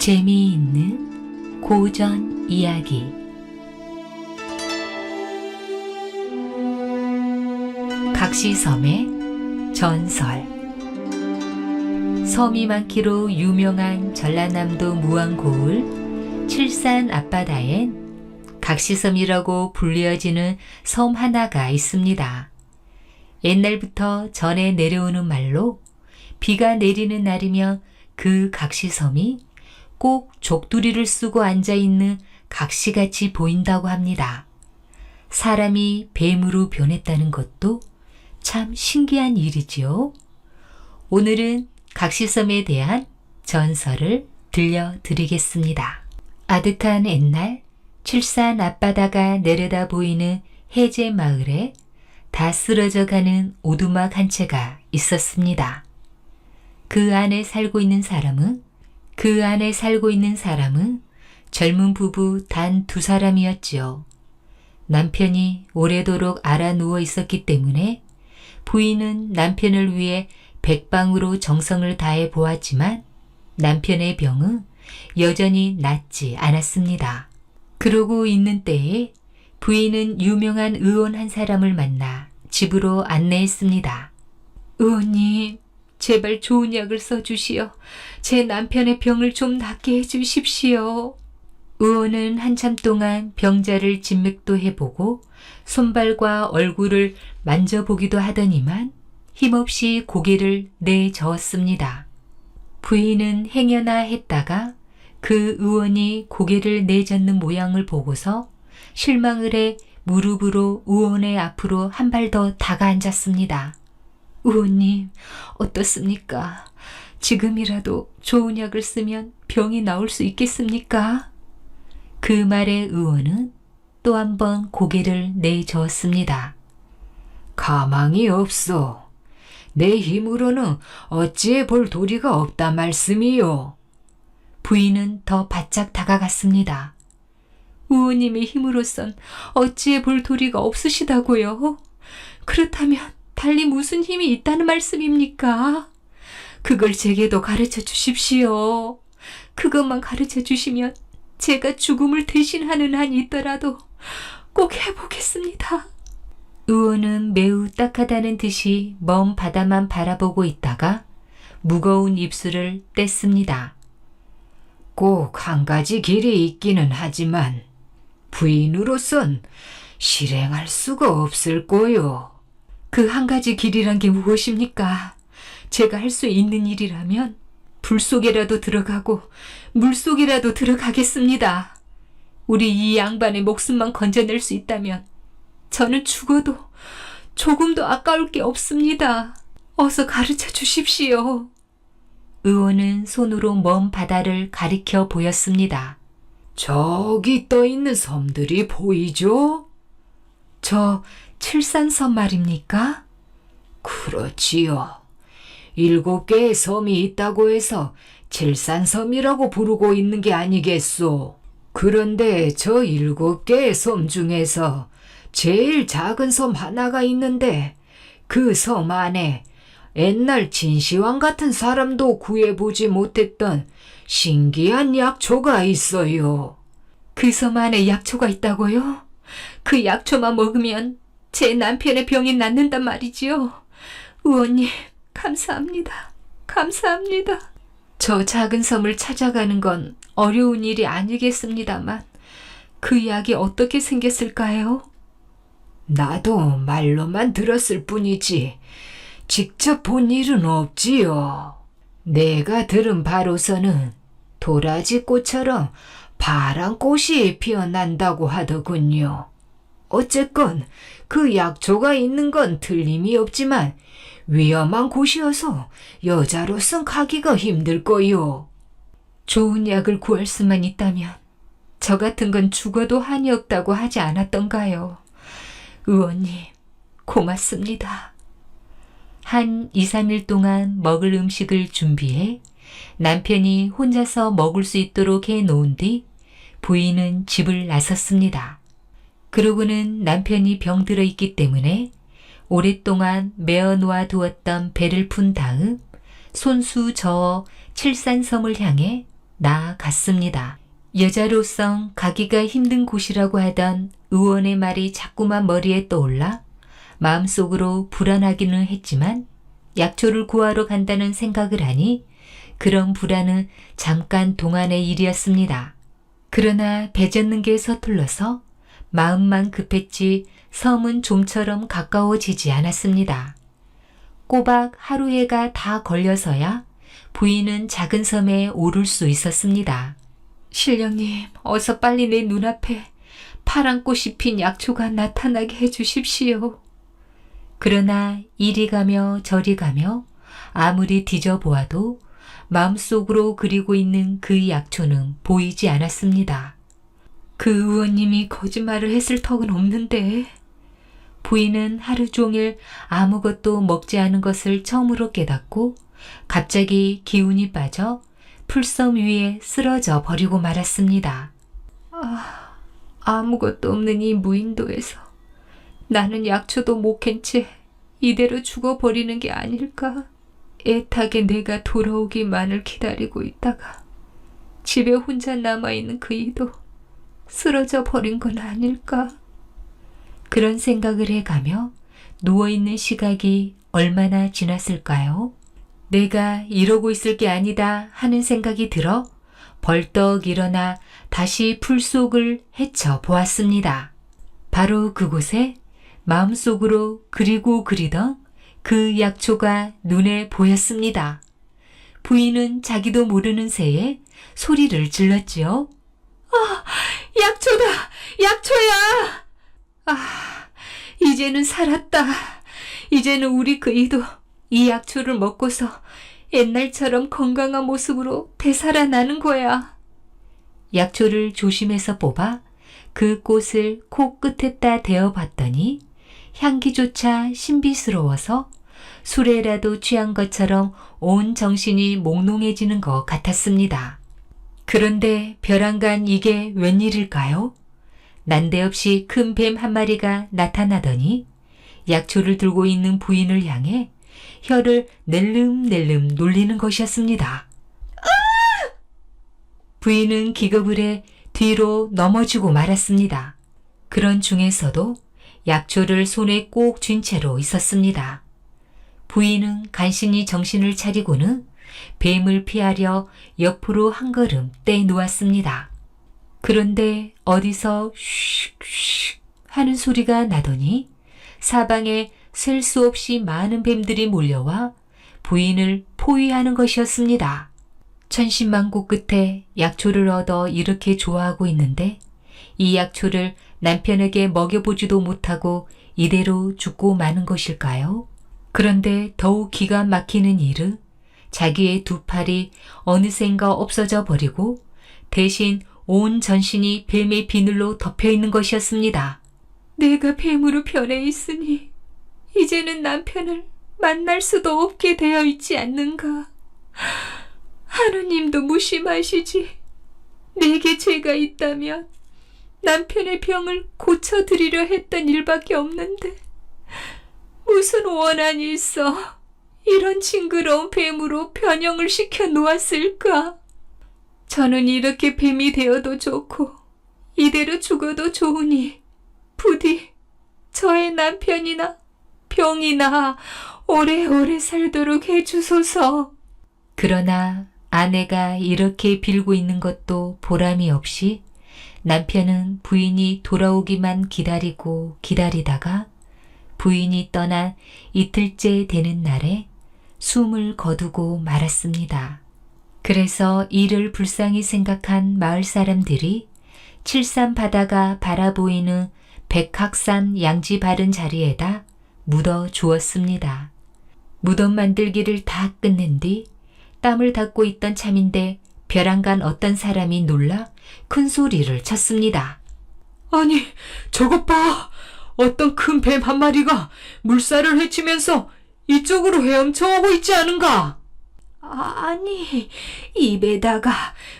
재미있는 고전 이야기. 각시섬의 전설. 섬이 많기로 유명한 전라남도 무안고을 칠산 앞바다엔 각시섬이라고 불리어지는 섬 하나가 있습니다. 옛날부터 전해 내려오는 말로 비가 내리는 날이면 그 각시섬이 꼭 족두리를 쓰고 앉아있는 각시같이 보인다고 합니다. 사람이 뱀으로 변했다는 것도 참 신기한 일이지요. 오늘은 각시섬에 대한 전설을 들려드리겠습니다. 아득한 옛날 칠산 앞바다가 내려다 보이는 해제 마을에 다 쓰러져가는 오두막 한 채가 있었습니다. 그 안에 살고 있는 사람은 젊은 부부 단 2사람이었지요. 남편이 오래도록 알아 누워 있었기 때문에 부인은 남편을 위해 백방으로 정성을 다해 보았지만 남편의 병은 여전히 낫지 않았습니다. 그러고 있는 때에 부인은 유명한 의원 한 사람을 만나 집으로 안내했습니다. 의원님, 제발 좋은 약을 써주시어 제 남편의 병을 좀 낫게 해주십시오. 의원은 한참 동안 병자를 진맥도 해보고 손발과 얼굴을 만져보기도 하더니만 힘없이 고개를 내저었습니다. 부인은 행여나 했다가 그 의원이 고개를 내젓는 모양을 보고서 실망을 해 무릎으로 의원의 앞으로 한 발 더 다가앉았습니다. 의원님, 어떻습니까? 지금이라도 좋은 약을 쓰면 병이 나을 수 있겠습니까? 그 말에 의원은 또 한 번 고개를 내저었습니다. 가망이 없소. 내 힘으로는 어찌해 볼 도리가 없다 말씀이요. 부인은 더 바짝 다가갔습니다. 의원님의 힘으로선 어찌해 볼 도리가 없으시다고요? 그렇다면 달리 무슨 힘이 있다는 말씀입니까? 그걸 제게도 가르쳐 주십시오. 그것만 가르쳐 주시면 제가 죽음을 대신하는 한이 있더라도 꼭 해보겠습니다. 의원은 매우 딱하다는 듯이 먼 바다만 바라보고 있다가 무거운 입술을 뗐습니다. 꼭 한 가지 길이 있기는 하지만 부인으로선 실행할 수가 없을 거요. 그 한 가지 길이란 게 무엇입니까? 제가 할 수 있는 일이라면 불 속에라도 들어가고 물 속에라도 들어가겠습니다. 우리 이 양반의 목숨만 건져낼 수 있다면 저는 죽어도 조금도 아까울 게 없습니다. 어서 가르쳐 주십시오. 의원은 손으로 먼 바다를 가리켜 보였습니다. 저기 떠있는 섬들이 보이죠? 저 칠산섬 말입니까? 그렇지요. 7개의 섬이 있다고 해서 칠산섬이라고 부르고 있는 게 아니겠소. 그런데 저 7개의 섬 중에서 제일 작은 섬 하나가 있는데 그 섬 안에 옛날 진시황 같은 사람도 구해보지 못했던 신기한 약초가 있어요. 그 섬 안에 약초가 있다고요? 그 약초만 먹으면 제 남편의 병이 낫는단 말이지요. 의원님, 감사합니다. 감사합니다. 저 작은 섬을 찾아가는 건 어려운 일이 아니겠습니다만 그 약이 어떻게 생겼을까요? 나도 말로만 들었을 뿐이지 직접 본 일은 없지요. 내가 들은 바로서는 도라지 꽃처럼 파란 꽃이 피어난다고 하더군요. 어쨌건 그 약초가 있는 건 틀림이 없지만 위험한 곳이어서 여자로선 가기가 힘들 거요. 좋은 약을 구할 수만 있다면 저 같은 건 죽어도 한이 없다고 하지 않았던가요? 의원님, 고맙습니다. 한 2, 3일 동안 먹을 음식을 준비해 남편이 혼자서 먹을 수 있도록 해놓은 뒤 부인은 집을 나섰습니다. 그러고는 남편이 병들어 있기 때문에 오랫동안 메어 놓아 두었던 배를 푼 다음 손수 저어 칠산섬을 향해 나아갔습니다. 여자로서 가기가 힘든 곳이라고 하던 의원의 말이 자꾸만 머리에 떠올라 마음속으로 불안하기는 했지만 약초를 구하러 간다는 생각을 하니 그런 불안은 잠깐 동안의 일이었습니다. 그러나 배 젓는 게 서툴러서 마음만 급했지 섬은 좀처럼 가까워지지 않았습니다. 꼬박 하루 해가 다 걸려서야 부인은 작은 섬에 오를 수 있었습니다. 신령님, 어서 빨리 내 눈앞에 파란 꽃이 핀 약초가 나타나게 해주십시오. 그러나 이리 가며 저리 가며 아무리 뒤져보아도 마음속으로 그리고 있는 그 약초는 보이지 않았습니다. 그 의원님이 거짓말을 했을 턱은 없는데. 부인은 하루 종일 아무것도 먹지 않은 것을 처음으로 깨닫고 갑자기 기운이 빠져 풀섬 위에 쓰러져 버리고 말았습니다. 아무것도 없는 이 무인도에서 나는 약초도 못 캔 채 이대로 죽어버리는 게 아닐까? 애타게 내가 돌아오기만을 기다리고 있다가 집에 혼자 남아있는 그 이도 쓰러져 버린 건 아닐까? 그런 생각을 해가며 누워있는 시각이 얼마나 지났을까요? 내가 이러고 있을 게 아니다 하는 생각이 들어 벌떡 일어나 다시 풀 속을 헤쳐 보았습니다. 바로 그곳에 마음속으로 그리고 그리던 그 약초가 눈에 보였습니다. 부인은 자기도 모르는 새에 소리를 질렀지요. 약초다! 약초야! 이제는 살았다. 이제는 우리 그이도 이 약초를 먹고서 옛날처럼 건강한 모습으로 되살아나는 거야. 약초를 조심해서 뽑아 그 꽃을 코끝에다 대어봤더니 향기조차 신비스러워서 술에라도 취한 것처럼 온 정신이 몽롱해지는 것 같았습니다. 그런데 벼랑간 이게 웬일일까요? 난데없이 큰 뱀 한 마리가 나타나더니 약초를 들고 있는 부인을 향해 혀를 낼름낼름 놀리는 것이었습니다. 부인은 기겁을 해 뒤로 넘어지고 말았습니다. 그런 중에서도 약초를 손에 꼭 쥔 채로 있었습니다. 부인은 간신히 정신을 차리고는 뱀을 피하려 옆으로 한 걸음 떼놓았습니다. 그런데 어디서 슉슉 하는 소리가 나더니 사방에 셀 수 없이 많은 뱀들이 몰려와 부인을 포위하는 것이었습니다. 천신만고 끝에 약초를 얻어 이렇게 좋아하고 있는데 이 약초를 남편에게 먹여보지도 못하고 이대로 죽고 마는 것일까요? 그런데 더욱 기가 막히는 일은 자기의 두 팔이 어느샌가 없어져 버리고 대신 온 전신이 뱀의 비늘로 덮여 있는 것이었습니다. 내가 뱀으로 변해 있으니 이제는 남편을 만날 수도 없게 되어 있지 않는가. 하느님도 무심하시지. 내게 죄가 있다면 남편의 병을 고쳐드리려 했던 일밖에 없는데 무슨 원한이 있어 이런 징그러운 뱀으로 변형을 시켜 놓았을까? 저는 이렇게 뱀이 되어도 좋고 이대로 죽어도 좋으니 부디 저의 남편이나 병이나 오래오래 살도록 해주소서. 그러나 아내가 이렇게 빌고 있는 것도 보람이 없이 남편은 부인이 돌아오기만 기다리고 기다리다가 부인이 떠난 이틀째 되는 날에 숨을 거두고 말았습니다. 그래서 이를 불쌍히 생각한 마을 사람들이 칠산 바다가 바라보이는 백학산 양지 바른 자리에다 묻어 주었습니다. 무덤 만들기를 다 끝낸 뒤 땀을 닦고 있던 참인데 벼랑간 어떤 사람이 놀라 큰 소리를 쳤습니다. 아니, 저것 봐! 어떤 큰 뱀 한 마리가 물살을 헤치면서 이쪽으로 헤엄쳐 오고 있지 않은가? 아니, 입에다가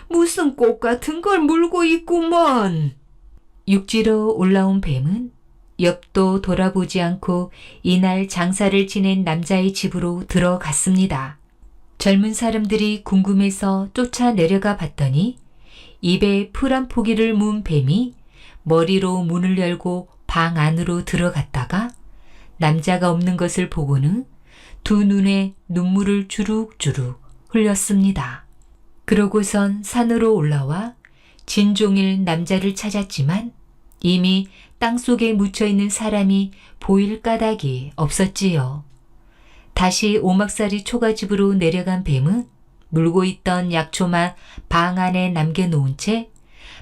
무슨 꽃 같은 걸 물고 있구먼. 육지로 올라온 뱀은 옆도 돌아보지 않고 이날 장사를 지낸 남자의 집으로 들어갔습니다. 젊은 사람들이 궁금해서 쫓아 내려가 봤더니 입에 풀 한 포기를 문 뱀이 머리로 문을 열고 방 안으로 들어갔다가 남자가 없는 것을 보고는 두 눈에 눈물을 주룩주룩 흘렸습니다. 그러고선 산으로 올라와 진종일 남자를 찾았지만 이미 땅속에 묻혀있는 사람이 보일 까닭이 없었지요. 다시 오막살이 초가집으로 내려간 뱀은 물고 있던 약초만 방 안에 남겨놓은 채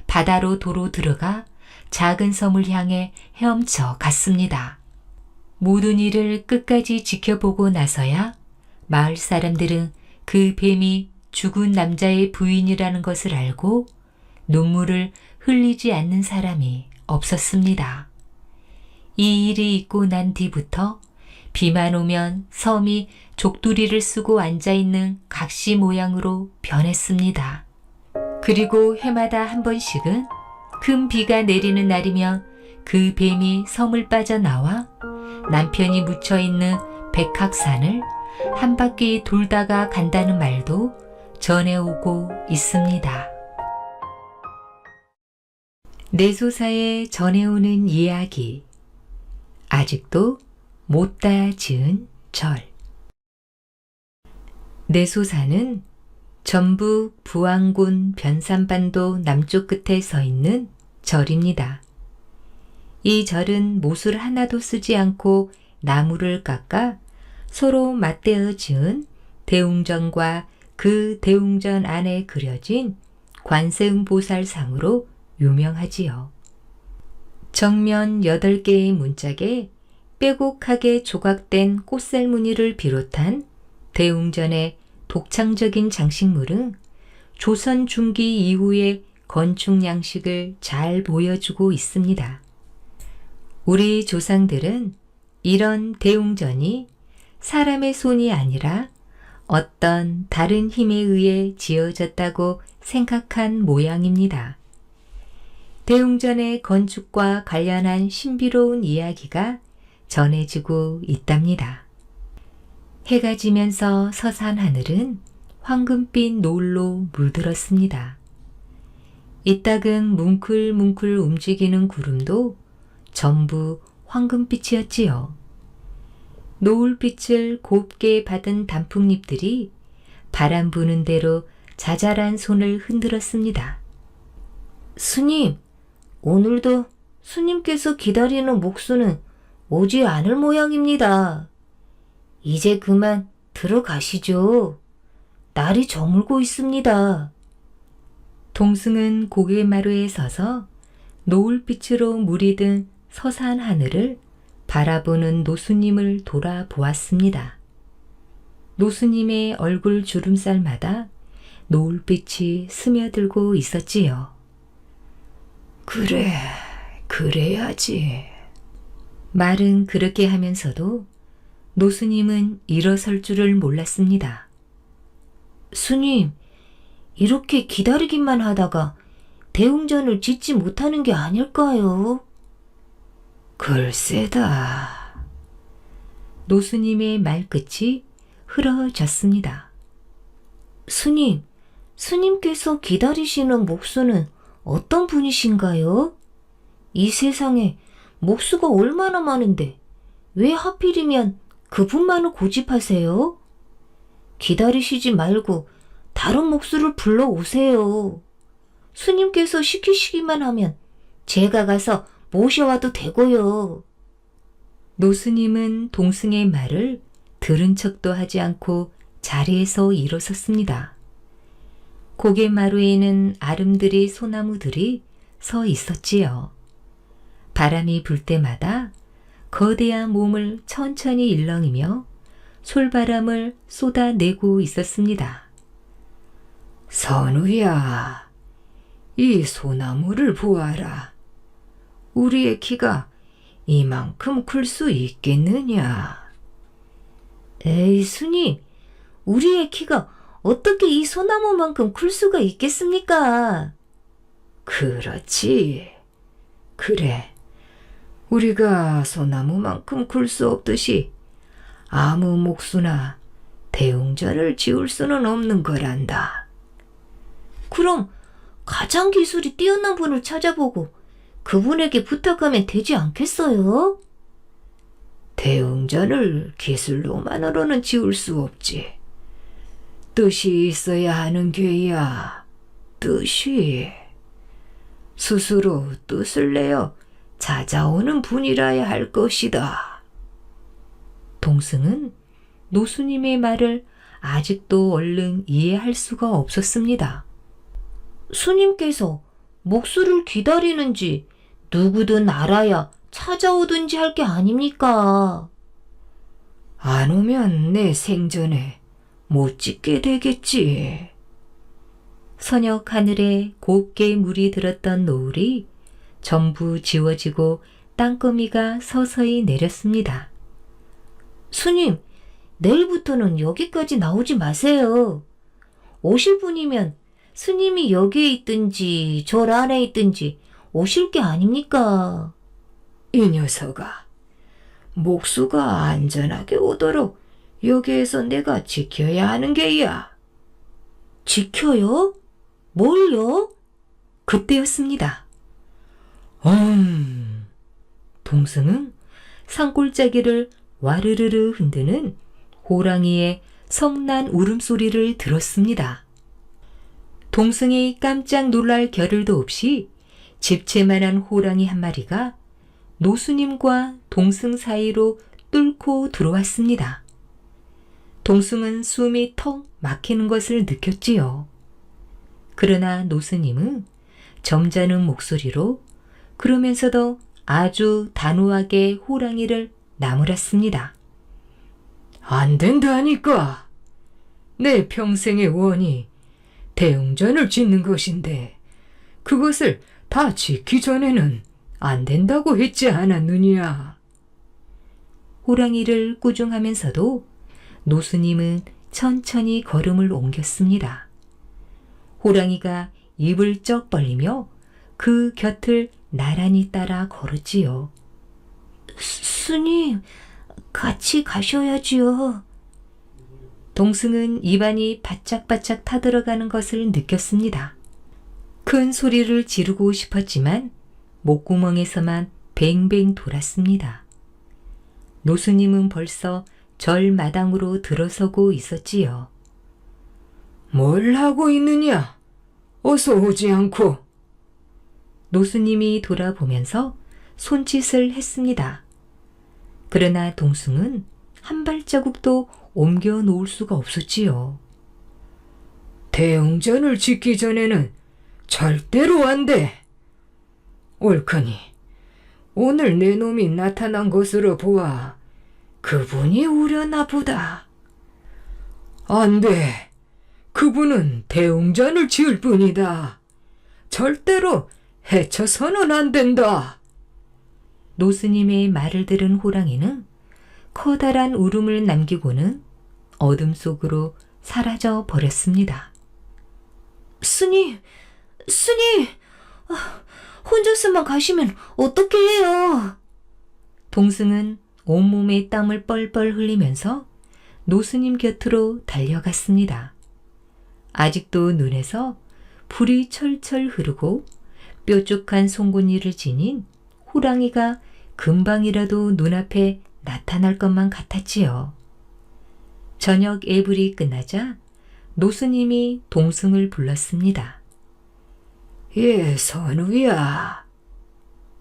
바다로 도로 들어가 작은 섬을 향해 헤엄쳐 갔습니다. 모든 일을 끝까지 지켜보고 나서야 마을 사람들은 그 뱀이 죽은 남자의 부인이라는 것을 알고 눈물을 흘리지 않는 사람이 없었습니다. 이 일이 있고 난 뒤부터 비만 오면 섬이 족두리를 쓰고 앉아있는 각시 모양으로 변했습니다. 그리고 해마다 한 번씩은 큰 비가 내리는 날이면 그 뱀이 섬을 빠져나와 남편이 묻혀있는 백학산을 한 바퀴 돌다가 간다는 말도 전해오고 있습니다. 내소사에 전해오는 이야기. 아직도 못다 지은 절. 내소사는 전북 부안군 변산반도 남쪽 끝에 서 있는 절입니다. 이 절은 못을 하나도 쓰지 않고 나무를 깎아 서로 맞대어 지은 대웅전과 그 대웅전 안에 그려진 관세음보살상으로 유명하지요. 정면 8개의 문짝에 빼곡하게 조각된 꽃살무늬를 비롯한 대웅전의 독창적인 장식물은 조선 중기 이후의 건축 양식을 잘 보여주고 있습니다. 우리 조상들은 이런 대웅전이 사람의 손이 아니라 어떤 다른 힘에 의해 지어졌다고 생각한 모양입니다. 대웅전의 건축과 관련한 신비로운 이야기가 전해지고 있답니다. 해가 지면서 서산 하늘은 황금빛 노을로 물들었습니다. 이따금 뭉클뭉클 움직이는 구름도 전부 황금빛이었지요. 노을빛을 곱게 받은 단풍잎들이 바람 부는 대로 자잘한 손을 흔들었습니다. 스님, 오늘도 스님께서 기다리는 목수는 오지 않을 모양입니다. 이제 그만 들어가시죠. 날이 저물고 있습니다. 동승은 고개마루에 서서 노을빛으로 물이 든 서산 하늘을 바라보는 노수님을 돌아보았습니다. 노수님의 얼굴 주름살마다 노을빛이 스며들고 있었지요. 그래, 그래야지. 말은 그렇게 하면서도 노수님은 일어설 줄을 몰랐습니다. 스님, 이렇게 기다리기만 하다가 대웅전을 짓지 못하는 게 아닐까요? 글쎄다. 노수님의 말끝이 흐려졌습니다. 스님, 스님께서 기다리시는 목수는 어떤 분이신가요? 이 세상에 목수가 얼마나 많은데 왜 하필이면 그분만을 고집하세요? 기다리시지 말고 다른 목수를 불러오세요. 스님께서 시키시기만 하면 제가 가서 모셔와도 되고요. 노스님은 동승의 말을 들은 척도 하지 않고 자리에서 일어섰습니다. 고개마루에는 아름드리 소나무들이 서 있었지요. 바람이 불 때마다 거대한 몸을 천천히 일렁이며 솔바람을 쏟아내고 있었습니다. 선우야, 이 소나무를 보아라. 우리의 키가 이만큼 클 수 있겠느냐? 에이, 스님, 우리의 키가 어떻게 이 소나무만큼 클 수가 있겠습니까? 그렇지. 그래, 우리가 소나무만큼 클 수 없듯이 아무 목수나 대웅전을 지을 수는 없는 거란다. 그럼 가장 기술이 뛰어난 분을 찾아보고 그분에게 부탁하면 되지 않겠어요? 대웅전을 기술로만으로는 지을 수 없지. 뜻이 있어야 하는 괴야. 뜻이. 스스로 뜻을 내어 찾아오는 분이라야 할 것이다. 동승은 노수님의 말을 아직도 얼른 이해할 수가 없었습니다. 스님께서 목수를 기다리는지 누구든 알아야 찾아오든지 할 게 아닙니까? 안 오면 내 생전에 못 짓게 되겠지. 서녁 하늘에 곱게 물이 들었던 노을이 전부 지워지고 땅거미가 서서히 내렸습니다. 스님, 내일부터는 여기까지 나오지 마세요. 오실 분이면 스님이 여기에 있든지 절 안에 있든지 오실 게 아닙니까? 이 녀석아, 목수가 안전하게 오도록 여기에서 내가 지켜야 하는 게야. 지켜요? 뭘요? 그때였습니다. 동승은 산골짜기를 와르르르 흔드는 호랑이의 성난 울음소리를 들었습니다. 동승이 깜짝 놀랄 겨를도 없이 집채만한 호랑이 한 마리가 노수님과 동승 사이로 뚫고 들어왔습니다. 동승은 숨이 턱 막히는 것을 느꼈지요. 그러나 노스님은 점잖은 목소리로 그러면서도 아주 단호하게 호랑이를 나무랐습니다. 안 된다니까. 내 평생의 원이 대웅전을 짓는 것인데 그것을 다 짓기 전에는 안 된다고 했지 않았느냐. 호랑이를 꾸중하면서도 노수님은 천천히 걸음을 옮겼습니다. 호랑이가 입을 쩍 벌리며 그 곁을 나란히 따라 걸었지요. 스님, 같이 가셔야지요. 동승은 입안이 바짝바짝 타들어가는 것을 느꼈습니다. 큰 소리를 지르고 싶었지만 목구멍에서만 뱅뱅 돌았습니다. 노수님은 벌써 절 마당으로 들어서고 있었지요. 뭘 하고 있느냐? 어서 오지 않고. 노수님이 돌아보면서 손짓을 했습니다. 그러나 동승은 한 발자국도 옮겨 놓을 수가 없었지요. 대웅전을 짓기 전에는 절대로 안 돼. 옳거니 오늘 내 놈이 나타난 것으로 보아 그분이 우려나 보다. 안 돼. 그분은 대웅전을 지을 뿐이다. 절대로 해쳐서는 안 된다. 노스님의 말을 들은 호랑이는 커다란 울음을 남기고는 어둠 속으로 사라져 버렸습니다. 스님, 혼자서만 가시면 어떻게 해요? 동승은 온몸에 땀을 뻘뻘 흘리면서 노스님 곁으로 달려갔습니다. 아직도 눈에서 불이 철철 흐르고 뾰족한 송곳니를 지닌 호랑이가 금방이라도 눈앞에 나타날 것만 같았지요. 저녁 애불이 끝나자 노스님이 동승을 불렀습니다. 예, 선우야.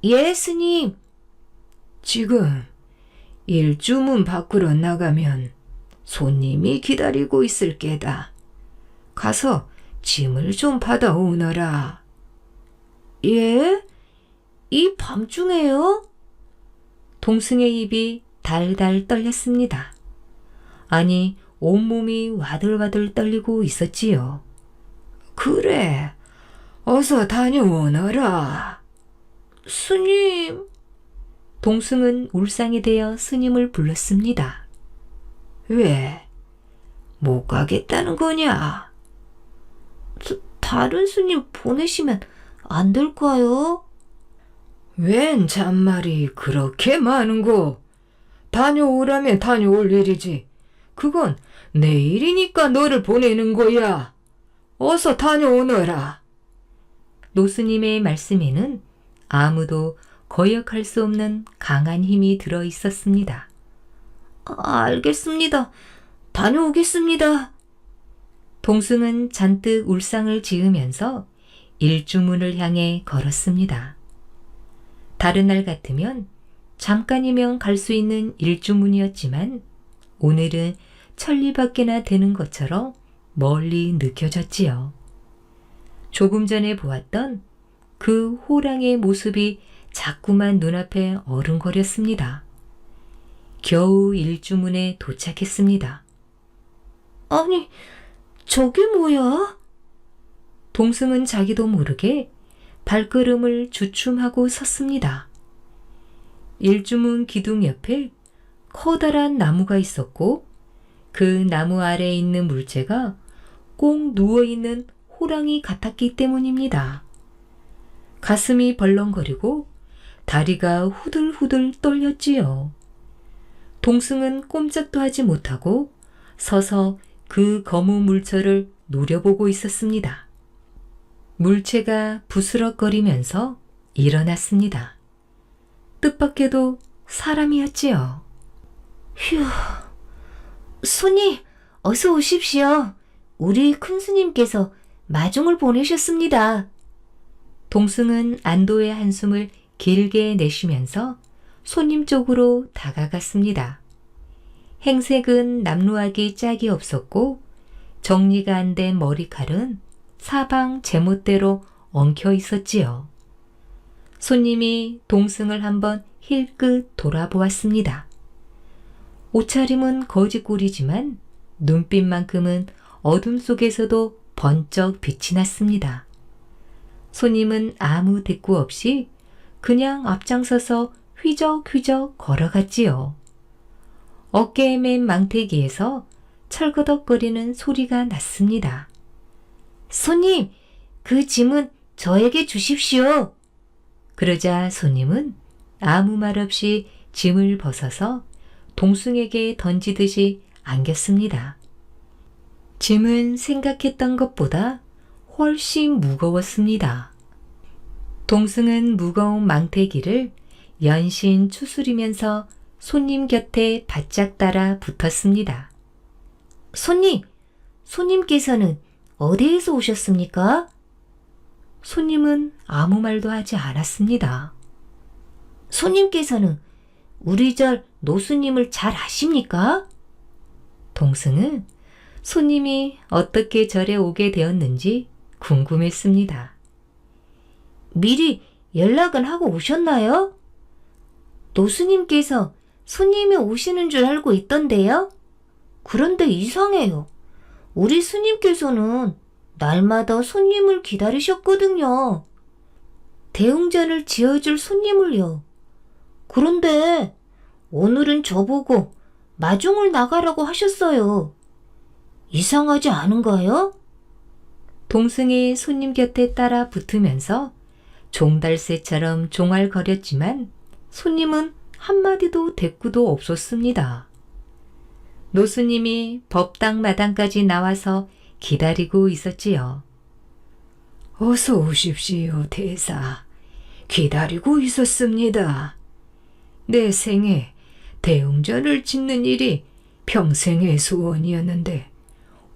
예, 스님. 지금 일주문 밖으로 나가면 손님이 기다리고 있을 게다. 가서 짐을 좀 받아오너라. 예? 이 밤중에요? 동승의 입이 달달 떨렸습니다. 아니, 온몸이 와들와들 떨리고 있었지요. 그래, 어서 다녀오너라. 스님. 동승은 울상이 되어 스님을 불렀습니다. 왜? 못 가겠다는 거냐? 다른 스님 보내시면 안 될까요? 웬 잔말이 그렇게 많은고. 다녀오라면 다녀올 일이지. 그건 내일이니까 너를 보내는 거야. 어서 다녀오너라. 노스님의 말씀에는 아무도 거역할 수 없는 강한 힘이 들어 있었습니다. 알겠습니다. 다녀오겠습니다. 동승은 잔뜩 울상을 지으면서 일주문을 향해 걸었습니다. 다른 날 같으면 잠깐이면 갈 수 있는 일주문이었지만 오늘은 천리밖에나 되는 것처럼 멀리 느껴졌지요. 조금 전에 보았던 그 호랑이의 모습이 자꾸만 눈앞에 어른거렸습니다. 겨우 일주문에 도착했습니다. 아니, 저게 뭐야? 동승은 자기도 모르게 발걸음을 주춤하고 섰습니다. 일주문 기둥 옆에 커다란 나무가 있었고 그 나무 아래에 있는 물체가 꼭 누워있는 호랑이 같았기 때문입니다. 가슴이 벌렁거리고 다리가 후들후들 떨렸지요. 동승은 꼼짝도 하지 못하고 서서 그 거무 물체를 노려보고 있었습니다. 물체가 부스럭거리면서 일어났습니다. 뜻밖에도 사람이었지요. 휴, 손님, 어서 오십시오. 우리 큰 스님께서 마중을 보내셨습니다. 동승은 안도의 한숨을 길게 내쉬면서 손님 쪽으로 다가갔습니다. 행색은 남루하기 짝이 없었고 정리가 안 된 머리칼은 사방 제멋대로 엉켜 있었지요. 손님이 동승을 한번 힐끗 돌아보았습니다. 옷차림은 거지꼴이지만 눈빛만큼은 어둠 속에서도 번쩍 빛이 났습니다. 손님은 아무 대꾸 없이 그냥 앞장서서 휘적휘적 걸어갔지요. 어깨에 맨 망태기에서 철거덕거리는 소리가 났습니다. 손님, 그 짐은 저에게 주십시오. 그러자 손님은 아무 말 없이 짐을 벗어서 동승에게 던지듯이 안겼습니다. 짐은 생각했던 것보다 훨씬 무거웠습니다. 동승은 무거운 망태기를 연신 추스리면서 손님 곁에 바짝 따라 붙었습니다. 손님께서는 어디에서 오셨습니까? 손님은 아무 말도 하지 않았습니다. 손님께서는 우리 절 노스님을 잘 아십니까? 동승은 손님이 어떻게 절에 오게 되었는지 궁금했습니다. 미리 연락은 하고 오셨나요? 노스님께서 손님이 오시는 줄 알고 있던데요? 그런데 이상해요. 우리 스님께서는 날마다 손님을 기다리셨거든요. 대웅전을 지어줄 손님을요. 그런데 오늘은 저보고 마중을 나가라고 하셨어요. 이상하지 않은가요? 동승이 손님 곁에 따라 붙으면서 종달새처럼 종알거렸지만 손님은 한마디도 대꾸도 없었습니다. 노스님이 법당 마당까지 나와서 기다리고 있었지요. 어서 오십시오, 대사. 기다리고 있었습니다. 내 생에 대웅전을 짓는 일이 평생의 소원이었는데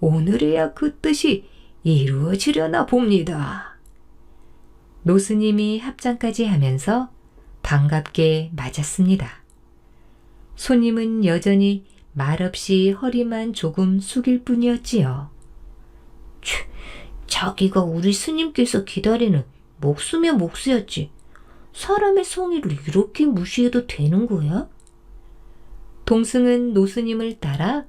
오늘에야 그 뜻이 이루어지려나 봅니다. 노스님이 합장까지 하면서 반갑게 맞았습니다. 손님은 여전히 말없이 허리만 조금 숙일 뿐이었지요. 자기가 우리 스님께서 기다리는 목수면 목수였지. 사람의 성의를 이렇게 무시해도 되는 거야? 동승은 노스님을 따라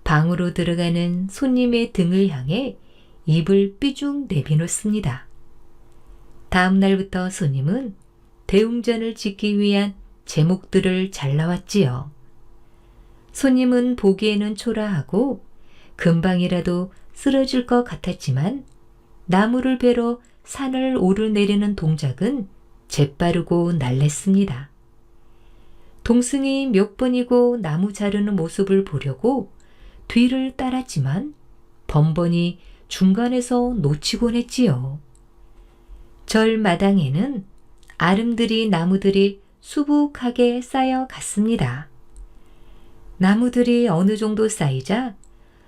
방으로 들어가는 손님의 등을 향해 입을 삐죽 내비놓습니다. 다음 날부터 손님은 대웅전을 짓기 위한 제목들을 잘라왔지요. 손님은 보기에는 초라하고 금방이라도 쓰러질 것 같았지만 나무를 베러 산을 오르내리는 동작은 재빠르고 날랬습니다. 동승이 몇 번이고 나무 자르는 모습을 보려고 뒤를 따랐지만 번번이 중간에서 놓치곤 했지요. 절 마당에는 아름드리 나무들이 수북하게 쌓여 갔습니다. 나무들이 어느 정도 쌓이자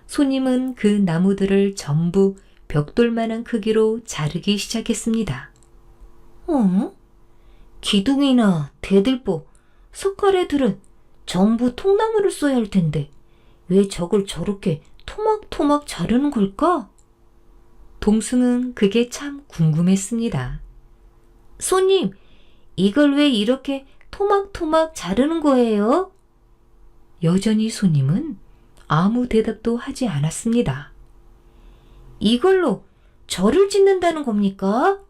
손님은 그 나무들을 전부 벽돌만한 크기로 자르기 시작했습니다. 기둥이나 대들보, 석가래들은 전부 통나무를 써야 할 텐데 왜 저걸 저렇게 토막토막 자르는 걸까? 동승은 그게 참 궁금했습니다. 손님, 이걸 왜 이렇게 토막토막 자르는 거예요? 여전히 손님은 아무 대답도 하지 않았습니다. 이걸로 절을 짓는다는 겁니까?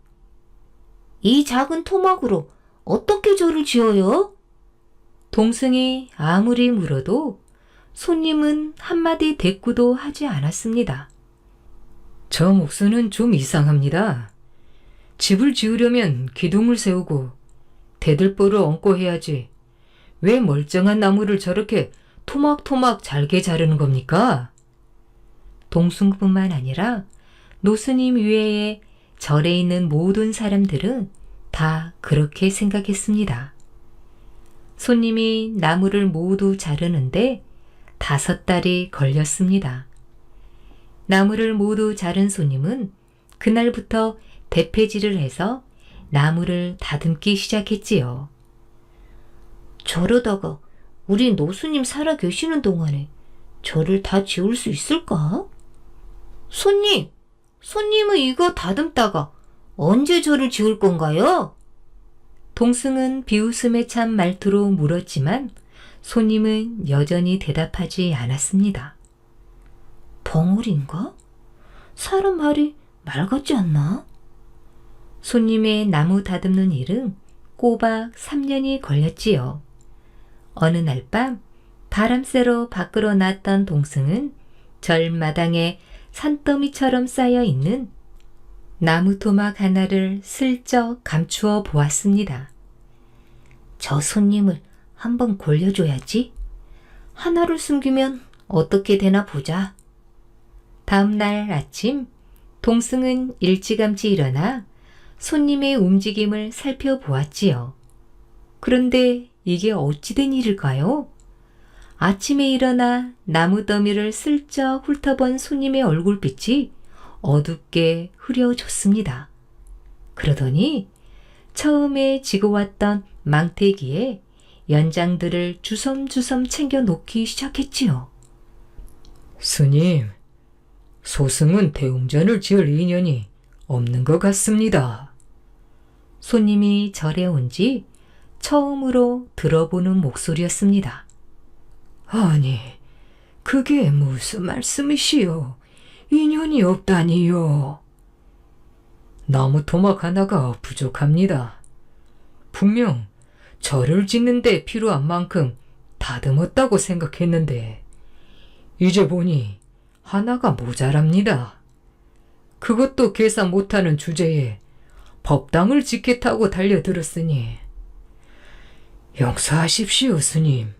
이 작은 토막으로 어떻게 절을 지어요? 동승이 아무리 물어도 손님은 한마디 대꾸도 하지 않았습니다. 저 목수는 좀 이상합니다. 집을 지으려면 기둥을 세우고 대들보를 얹고 해야지. 왜 멀쩡한 나무를 저렇게 토막토막 잘게 자르는 겁니까? 동승뿐만 아니라 노스님 외에 절에 있는 모든 사람들은 다 그렇게 생각했습니다. 손님이 나무를 모두 자르는데 5달이 걸렸습니다. 나무를 모두 자른 손님은 그날부터 대패질을 해서 나무를 다듬기 시작했지요. 저러다가 우리 노수님 살아 계시는 동안에 절을 다 지을 수 있을까? 손님은 이거 다듬다가 언제 절을 지을 건가요? 동승은 비웃음에 찬 말투로 물었지만 손님은 여전히 대답하지 않았습니다. 벙어리인가? 사람 말이 말 같지 않나? 손님의 나무 다듬는 일은 꼬박 3년이 걸렸지요. 어느 날 밤 바람 쐬러 밖으로 나왔던 동승은 절 마당에 산더미처럼 쌓여 있는 나무 토막 하나를 슬쩍 감추어 보았습니다. 저 손님을 한번 골려줘야지. 하나를 숨기면 어떻게 되나 보자. 다음 날 아침 동승은 일찌감치 일어나 손님의 움직임을 살펴보았지요. 그런데 이게 어찌된 일일까요? 아침에 일어나 나무 더미를 슬쩍 훑어본 손님의 얼굴빛이 어둡게 흐려졌습니다. 그러더니 처음에 지고 왔던 망태기에 연장들을 주섬주섬 챙겨 놓기 시작했지요. 스님, 소승은 대웅전을 지을 인연이 없는 것 같습니다. 손님이 절에 온 지 처음으로 들어보는 목소리였습니다. 아니, 그게 무슨 말씀이시오? 인연이 없다니요. 나무 토막 하나가 부족합니다. 분명 절을 짓는데 필요한 만큼 다듬었다고 생각했는데 이제 보니 하나가 모자랍니다. 그것도 계산 못하는 주제에 법당을 짓겠다고 달려들었으니 용서하십시오, 스님.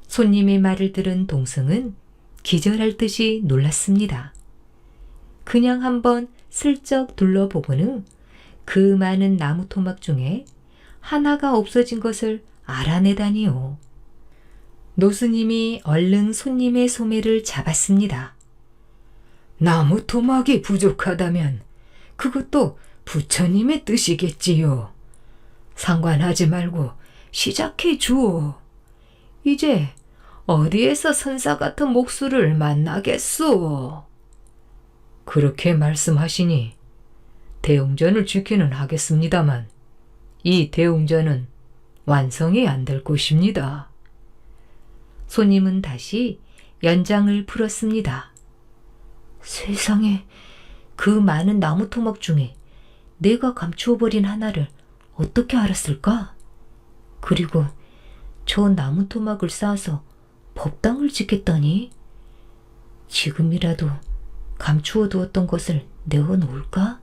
손님의 말을 들은 동승은 기절할 듯이 놀랐습니다. 그냥 한번 슬쩍 둘러보고는 그 많은 나무 토막 중에 하나가 없어진 것을 알아내다니요. 노스님이 얼른 손님의 소매를 잡았습니다. 나무 토막이 부족하다면 그것도 부처님의 뜻이겠지요. 상관하지 말고 시작해 주오. 이제 어디에서 선사 같은 목수를 만나겠소? 그렇게 말씀하시니 대웅전을 짓기는 하겠습니다만 이 대웅전은 완성이 안 될 것입니다. 손님은 다시 연장을 풀었습니다. 세상에, 그 많은 나무 토막 중에 내가 감추어버린 하나를 어떻게 알았을까? 그리고 저 나무 토막을 쌓아서 법당을 짓겠다니? 지금이라도 감추어 두었던 것을 내어놓을까?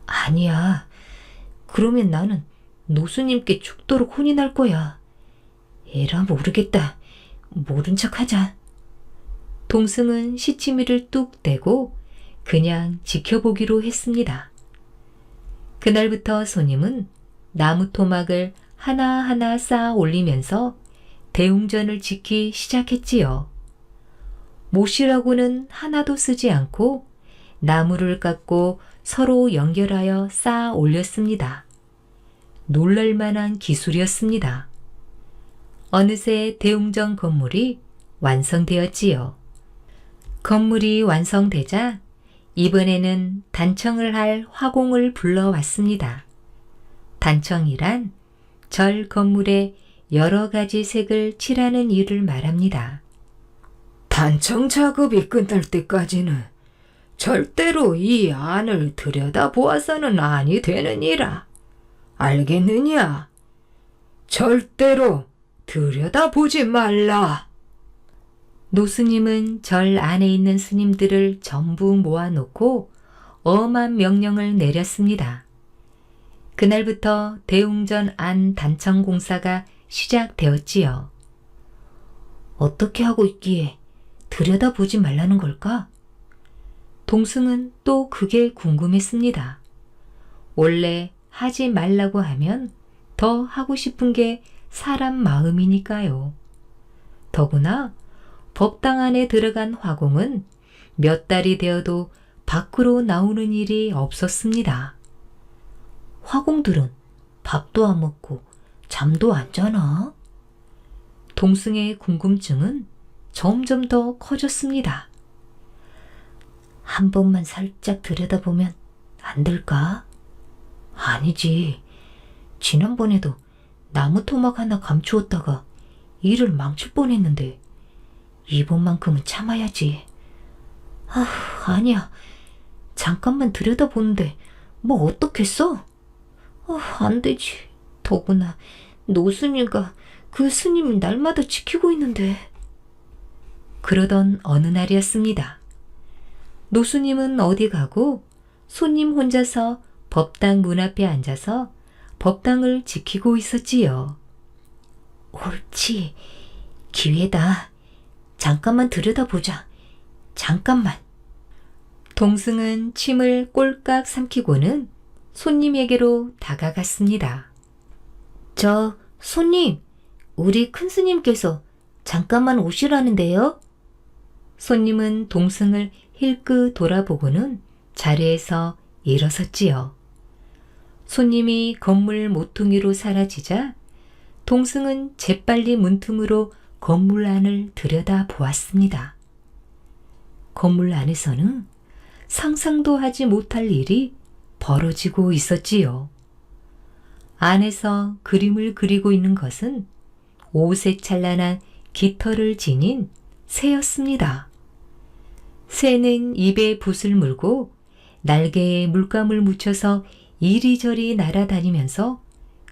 아니야. 그러면 나는 노수님께 죽도록 혼이 날 거야. 에라 모르겠다. 모른 척 하자. 동승은 시치미를 뚝 떼고 그냥 지켜보기로 했습니다. 그날부터 손님은 나무 토막을 하나하나 쌓아 올리면서 대웅전을 짓기 시작했지요. 못이라고는 하나도 쓰지 않고 나무를 깎고 서로 연결하여 쌓아 올렸습니다. 놀랄만한 기술이었습니다. 어느새 대웅전 건물이 완성되었지요. 건물이 완성되자 이번에는 단청을 할 화공을 불러왔습니다. 단청이란 절 건물에 여러 가지 색을 칠하는 일을 말합니다. 단청 작업이 끝날 때까지는 절대로 이 안을 들여다보아서는 아니 되느니라. 알겠느냐? 절대로 들여다보지 말라. 노스님은 절 안에 있는 스님들을 전부 모아놓고 엄한 명령을 내렸습니다. 그날부터 대웅전 안 단청 공사가 시작되었지요. 어떻게 하고 있기에 들여다보지 말라는 걸까? 동승은 또 그게 궁금했습니다. 원래 하지 말라고 하면 더 하고 싶은 게 사람 마음이니까요. 더구나 법당 안에 들어간 화공은 몇 달이 되어도 밖으로 나오는 일이 없었습니다. 화공들은 밥도 안 먹고 잠도 안 자나? 동승의 궁금증은 점점 더 커졌습니다. 한 번만 살짝 들여다보면 안 될까? 아니지. 지난번에도 나무 토막 하나 감추었다가 일을 망칠 뻔했는데 이번만큼은 참아야지. 아니야. 잠깐만 들여다보는데 뭐 어떻겠어? 안 되지. 더구나 노스님과 그 스님이 날마다 지키고 있는데. 그러던 어느 날이었습니다. 노수님은 어디 가고 손님 혼자서 법당 문 앞에 앉아서 법당을 지키고 있었지요. 옳지. 기회다. 잠깐만 들여다보자. 잠깐만. 동승은 침을 꼴깍 삼키고는 손님에게로 다가갔습니다. 저 손님, 우리 큰 스님께서 잠깐만 오시라는데요. 손님은 동승을 힐끗 돌아보고는 자리에서 일어섰지요. 손님이 건물 모퉁이로 사라지자 동승은 재빨리 문틈으로 건물 안을 들여다 보았습니다. 건물 안에서는 상상도 하지 못할 일이 벌어지고 있었지요. 안에서 그림을 그리고 있는 것은 오색 찬란한 깃털을 지닌 새였습니다. 새는 입에 붓을 물고 날개에 물감을 묻혀서 이리저리 날아다니면서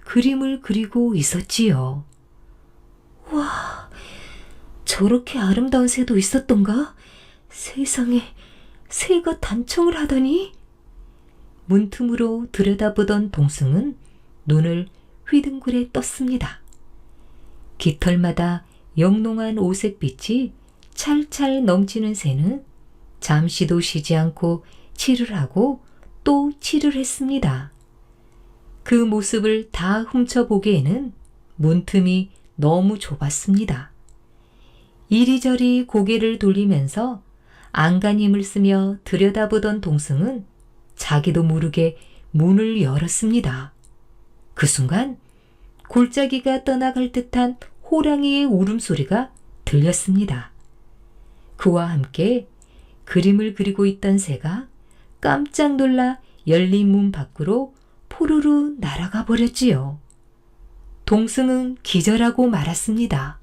그림을 그리고 있었지요. 와, 저렇게 아름다운 새도 있었던가? 세상에, 새가 단청을 하다니? 문틈으로 들여다보던 동승은 눈을 휘둥그레 떴습니다. 깃털마다 영롱한 오색빛이 찰찰 넘치는 새는 잠시도 쉬지 않고 칠을 하고 또 칠을 했습니다. 그 모습을 다 훔쳐보기에는 문틈이 너무 좁았습니다. 이리저리 고개를 돌리면서 안간힘을 쓰며 들여다보던 동승은 자기도 모르게 문을 열었습니다. 그 순간 골짜기가 떠나갈 듯한 호랑이의 울음소리가 들렸습니다. 그와 함께 그림을 그리고 있던 새가 깜짝 놀라 열린 문 밖으로 포르르 날아가 버렸지요. 동승은 기절하고 말았습니다.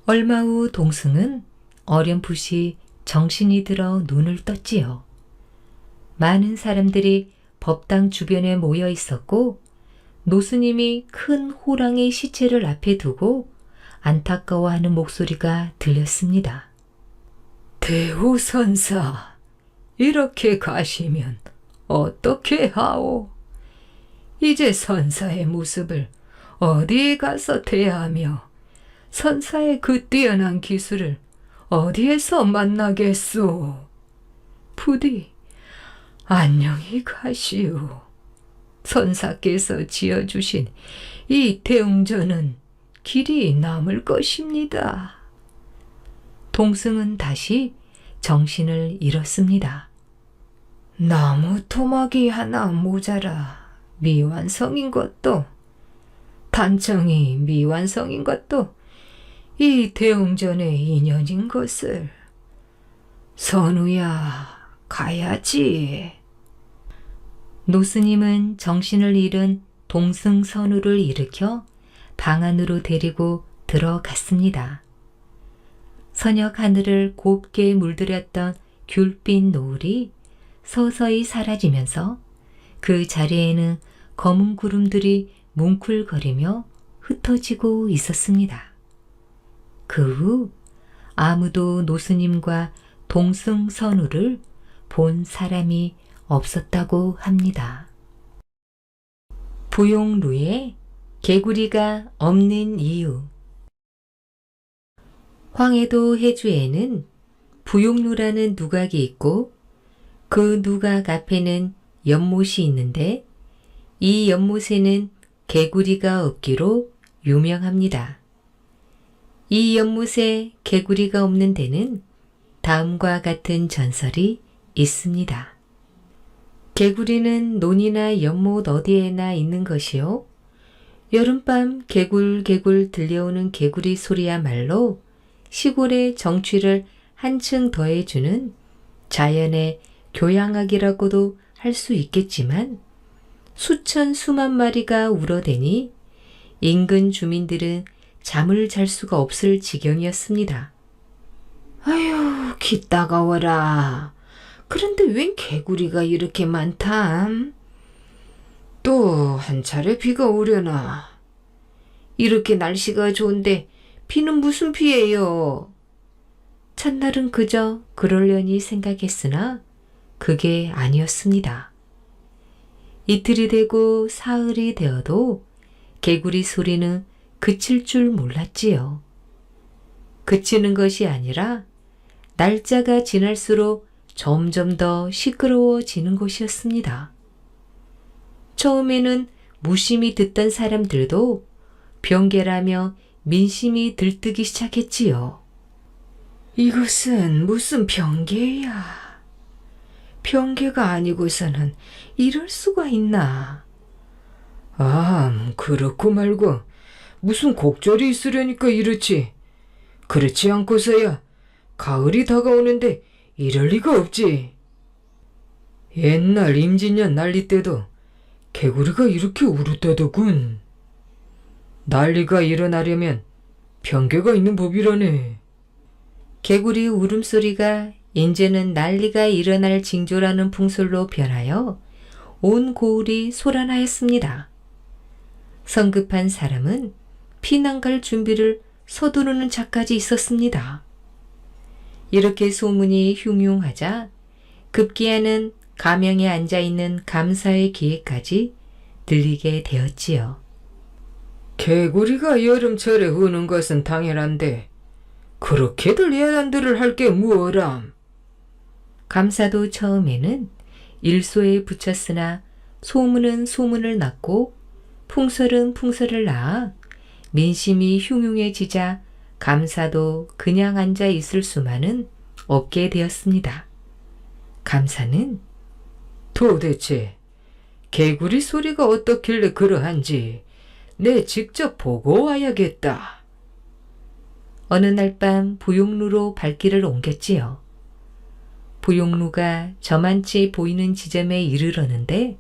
얼마 후 동승은 어렴풋이 정신이 들어 눈을 떴지요. 많은 사람들이 법당 주변에 모여 있었고 노스님이 큰 호랑이 시체를 앞에 두고 안타까워하는 목소리가 들렸습니다. 대우선사, 이렇게 가시면 어떻게 하오? 이제 선사의 모습을 어디에 가서 대하며 선사의 그 뛰어난 기술을 어디에서 만나겠소? 부디 안녕히 가시오. 선사께서 지어주신 이 대웅전은 길이 남을 것입니다. 동승은 다시 정신을 잃었습니다. 나무 토막이 하나 모자라 미완성인 것도, 단청이 미완성인 것도 이 대웅전의 인연인 것을. 선우야, 가야지. 노스님은 정신을 잃은 동승선우를 일으켜 방 안으로 데리고 들어갔습니다. 선역 하늘을 곱게 물들였던 귤빛 노을이 서서히 사라지면서 그 자리에는 검은 구름들이 뭉클거리며 흩어지고 있었습니다. 그 후 아무도 노스님과 동승선우를 본 사람이 없었다고 합니다. 부용루에 개구리가 없는 이유. 황해도 해주에는 부용루라는 누각이 있고 그 누각 앞에는 연못이 있는데 이 연못에는 개구리가 없기로 유명합니다. 이 연못에 개구리가 없는 데는 다음과 같은 전설이 있습니다. 개구리는 논이나 연못 어디에나 있는 것이요. 여름밤 개굴개굴 들려오는 개구리 소리야말로 시골의 정취를 한층 더해주는 자연의 교양악이라고도 할 수 있겠지만 수천 수만 마리가 울어대니 인근 주민들은 잠을 잘 수가 없을 지경이었습니다. 아휴, 기 따가워라. 그런데 웬 개구리가 이렇게 많담? 또 한 차례 비가 오려나? 이렇게 날씨가 좋은데 비는 무슨 비예요? 첫날은 그저 그러려니 생각했으나 그게 아니었습니다. 이틀이 되고 사흘이 되어도 개구리 소리는 그칠 줄 몰랐지요. 그치는 것이 아니라 날짜가 지날수록 점점 더 시끄러워지는 것이었습니다. 처음에는 무심히 듣던 사람들도 병개라며 민심이 들뜨기 시작했지요. 이것은 무슨 병개야? 병개가 아니고서는 이럴 수가 있나? 아, 그렇고 말고 무슨 곡절이 있으려니까 이렇지. 그렇지 않고서야 가을이 다가오는데 이럴 리가 없지. 옛날 임진년 난리 때도 개구리가 이렇게 울었다더군. 난리가 일어나려면 병개가 있는 법이라네. 개구리 울음소리가 이제는 난리가 일어날 징조라는 풍설로 변하여 온 고을이 소란하였습니다. 성급한 사람은 피난 갈 준비를 서두르는 자까지 있었습니다. 이렇게 소문이 흉흉하자 급기야는 가명에 앉아있는 감사의 기회까지 들리게 되었지요. 개구리가 여름철에 우는 것은 당연한데 그렇게들 야단들을 할 게 무엇람? 감사도 처음에는 일소에 붙였으나 소문은 소문을 낳고 풍설은 풍설을 낳아 민심이 흉흉해지자 감사도 그냥 앉아 있을 수만은 없게 되었습니다. 감사는 도대체 개구리 소리가 어떻길래 그러한지 내 직접 보고 와야겠다. 어느 날 밤 부용루로 발길을 옮겼지요. 부용루가 저만치 보이는 지점에 이르렀는데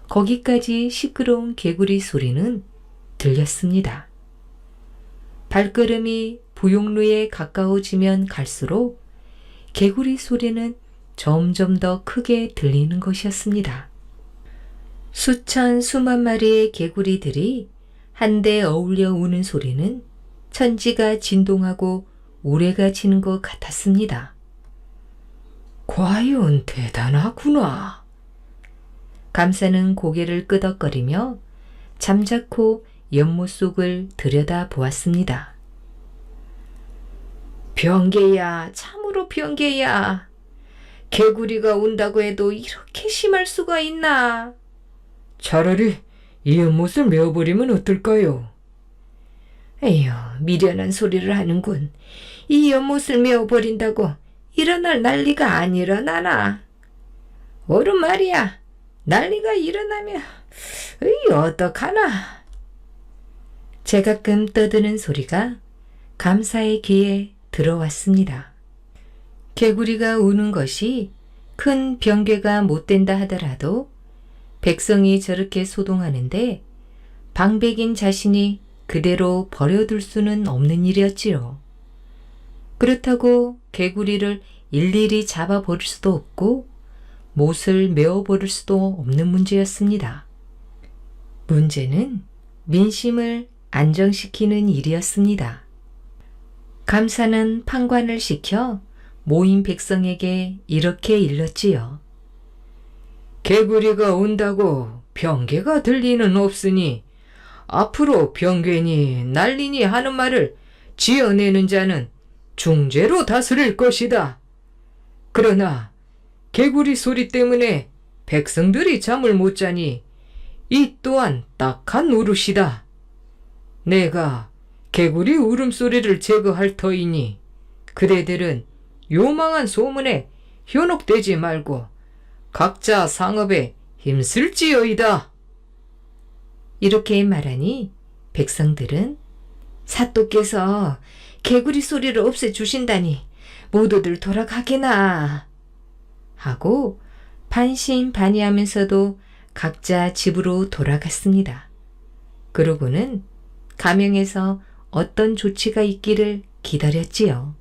거기까지 시끄러운 개구리 소리는 들렸습니다. 발걸음이 부용루에 가까워지면 갈수록 개구리 소리는 점점 더 크게 들리는 것이었습니다. 수천 수만 마리의 개구리들이 한데 어울려 우는 소리는 천지가 진동하고 우레가 치는 것 같았습니다. 과연 대단하구나. 감사는 고개를 끄덕거리며 잠자코 연못 속을 들여다 보았습니다. 병개야, 참으로 병개야. 개구리가 온다고 해도 이렇게 심할 수가 있나? 차라리 이 연못을 메어버리면 어떨까요? 에휴, 미련한 소리를 하는군. 이 연못을 메어버린다고 일어날 난리가 안 일어나나? 옳은 말이야. 난리가 일어나면 어떡하나? 제가끔 떠드는 소리가 감사의 귀에 들어왔습니다. 개구리가 우는 것이 큰 병괴가 못 된다 하더라도 백성이 저렇게 소동하는데 방백인 자신이 그대로 버려둘 수는 없는 일이었지요. 그렇다고 개구리를 일일이 잡아버릴 수도 없고 못을 메어버릴 수도 없는 문제였습니다. 문제는 민심을 안정시키는 일이었습니다. 감사는 판관을 시켜 모인 백성에게 이렇게 일렀지요. 개구리가 온다고 병개가 들리는 없으니 앞으로 병괴니 난리니 하는 말을 지어내는 자는 중죄로 다스릴 것이다. 그러나 개구리 소리 때문에 백성들이 잠을 못 자니 이 또한 딱한 노릇이다. 내가 개구리 울음소리를 제거할 터이니 그대들은 요망한 소문에 현혹되지 말고 각자 상업에 힘쓸지어이다. 이렇게 말하니 백성들은 사또께서 개구리 소리를 없애주신다니 모두들 돌아가게나 하고 반신반의하면서도 각자 집으로 돌아갔습니다. 그러고는 가명에서 어떤 조치가 있기를 기다렸지요.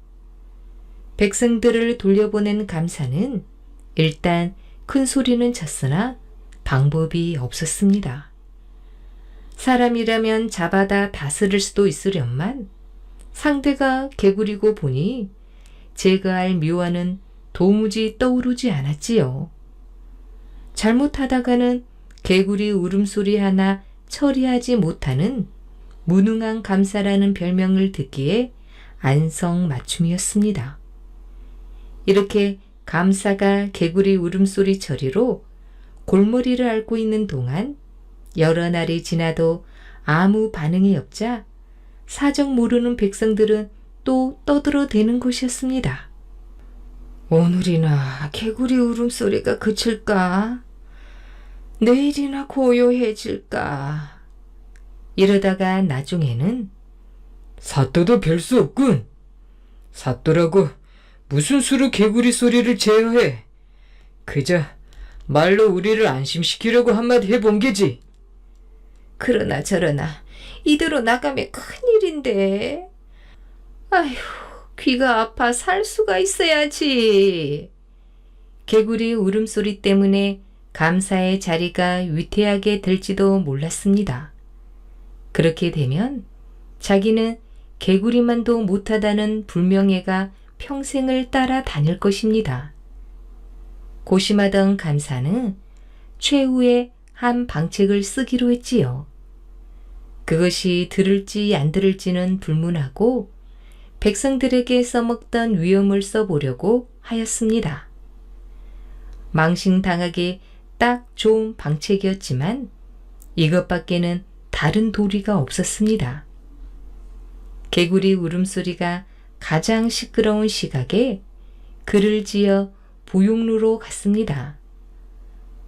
백성들을 돌려보낸 감사는 일단 큰 소리는 쳤으나 방법이 없었습니다. 사람이라면 잡아다 다스릴 수도 있으련만 상대가 개구리고 보니 제거할 묘안은 도무지 떠오르지 않았지요. 잘못하다가는 개구리 울음소리 하나 처리하지 못하는 무능한 감사라는 별명을 듣기에 안성맞춤이었습니다. 이렇게 감사가 개구리 울음소리 처리로 골머리를 앓고 있는 동안 여러 날이 지나도 아무 반응이 없자 사정 모르는 백성들은 또 떠들어대는 것이었습니다. 오늘이나 개구리 울음소리가 그칠까? 내일이나 고요해질까? 이러다가 나중에는 사또도 별 수 없군. 사또라고 무슨 수로 개구리 소리를 제어해? 그저 말로 우리를 안심시키려고 한마디 해본 게지. 그러나 저러나 이대로 나가면 큰일인데. 아휴, 귀가 아파 살 수가 있어야지. 개구리 울음소리 때문에 감사의 자리가 위태하게 될지도 몰랐습니다. 그렇게 되면 자기는 개구리만도 못하다는 불명예가 평생을 따라다닐 것입니다. 고심하던 감사는 최후의 한 방책을 쓰기로 했지요. 그것이 들을지 안 들을지는 불문하고 백성들에게 써먹던 위엄을 써보려고 하였습니다. 망신당하기 딱 좋은 방책이었지만 이것밖에는 다른 도리가 없었습니다. 개구리 울음소리가 가장 시끄러운 시각에 글을 지어 보용루로 갔습니다.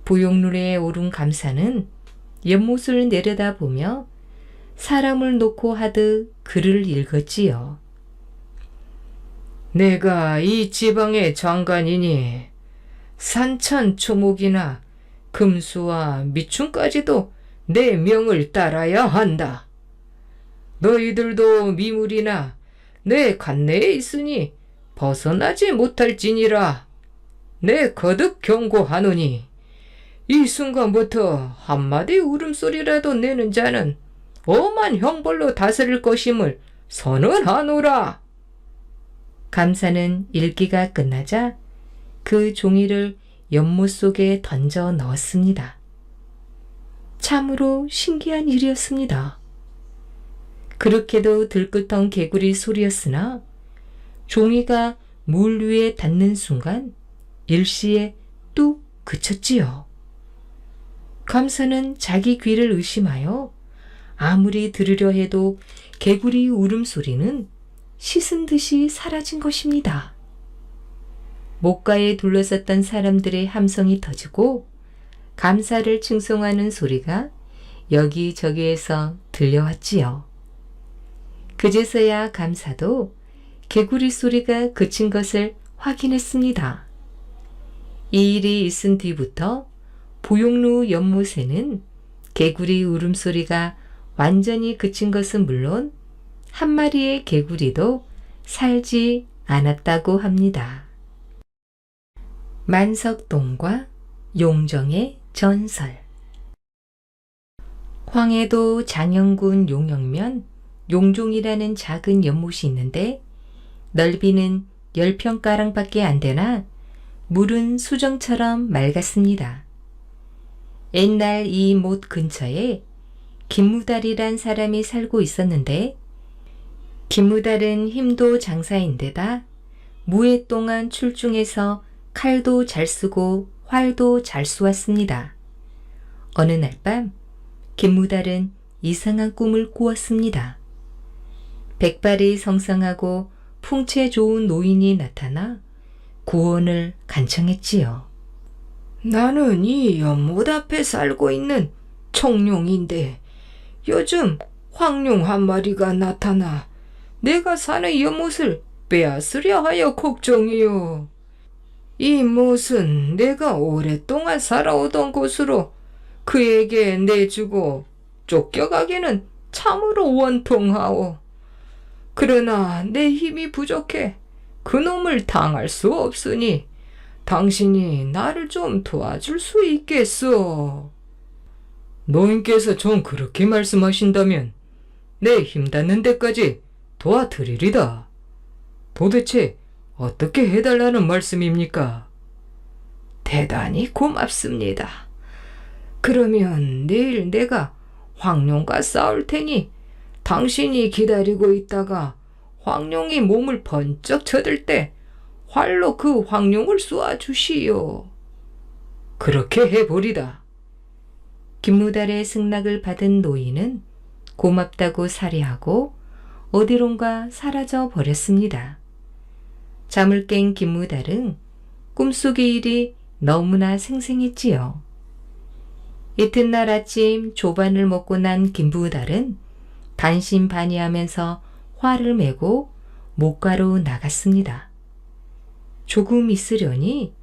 보용루에 오른 감사는 연못을 내려다보며 사람을 놓고 하듯 글을 읽었지요. 내가 이 지방의 장관이니 산천 초목이나 금수와 미충까지도 내 명을 따라야 한다. 너희들도 미물이나 내 관내에 있으니 벗어나지 못할지니라. 내 거듭 경고하노니 이 순간부터 한마디 울음소리라도 내는 자는 엄한 형벌로 다스릴 것임을 선언하노라. 감사는 읽기가 끝나자 그 종이를 연못 속에 던져 넣었습니다. 참으로 신기한 일이었습니다. 그렇게도 들끓던 개구리 소리였으나 종이가 물 위에 닿는 순간 일시에 뚝 그쳤지요. 감사는 자기 귀를 의심하여 아무리 들으려 해도 개구리 울음소리는 씻은 듯이 사라진 것입니다. 목가에 둘러섰던 사람들의 함성이 터지고 감사를 칭송하는 소리가 여기저기에서 들려왔지요. 그제서야 감사도 개구리 소리가 그친 것을 확인했습니다. 이 일이 있은 뒤부터 보용루 연못에는 개구리 울음소리가 완전히 그친 것은 물론 한 마리의 개구리도 살지 않았다고 합니다. 만석동과 용정의 전설. 황해도 장영군 용영면 용종이라는 작은 연못이 있는데 넓이는 10평가량밖에 안 되나 물은 수정처럼 맑았습니다. 옛날 이 못 근처에 김무달이란 사람이 살고 있었는데 김무달은 힘도 장사인데다 무해 동안 출중해서 칼도 잘 쓰고 활도 잘 쏘았습니다. 어느 날 밤 김무달은 이상한 꿈을 꾸었습니다. 백발이 성성하고 풍채 좋은 노인이 나타나 구원을 간청했지요. 나는 이 연못 앞에 살고 있는 청룡인데 요즘 황룡 한 마리가 나타나 내가 사는 연못을 빼앗으려 하여 걱정이요. 이 못은 내가 오랫동안 살아오던 곳으로 그에게 내주고 쫓겨가기는 참으로 원통하오. 그러나 내 힘이 부족해 그놈을 당할 수 없으니 당신이 나를 좀 도와줄 수 있겠소? 노인께서 좀 그렇게 말씀하신다면 내 힘 닿는 데까지 도와드리리다. 도대체 어떻게 해달라는 말씀입니까? 대단히 고맙습니다. 그러면 내일 내가 황룡과 싸울 테니 당신이 기다리고 있다가 황룡이 몸을 번쩍 쳐들 때 활로 그 황룡을 쏘아주시오. 그렇게 해보리다. 김무달의 승낙을 받은 노인은 고맙다고 사리하고 어디론가 사라져 버렸습니다. 잠을 깬 김무달은 꿈속의 일이 너무나 생생했지요. 이튿날 아침 조반을 먹고 난 김무달은 반신반의하면서 활을 메고 목가로 나갔습니다. 조금 있으려니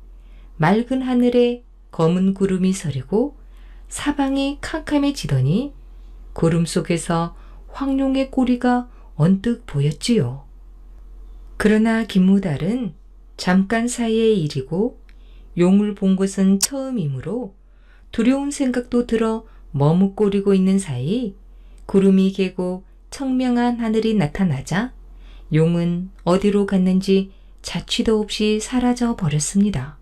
맑은 하늘에 검은 구름이 서리고 사방이 캄캄해지더니 구름 속에서 황룡의 꼬리가 언뜻 보였지요. 그러나 김무달은 잠깐 사이의 일이고 용을 본 것은 처음이므로 두려운 생각도 들어 머뭇거리고 있는 사이 구름이 개고 청명한 하늘이 나타나자 용은 어디로 갔는지 자취도 없이 사라져 버렸습니다.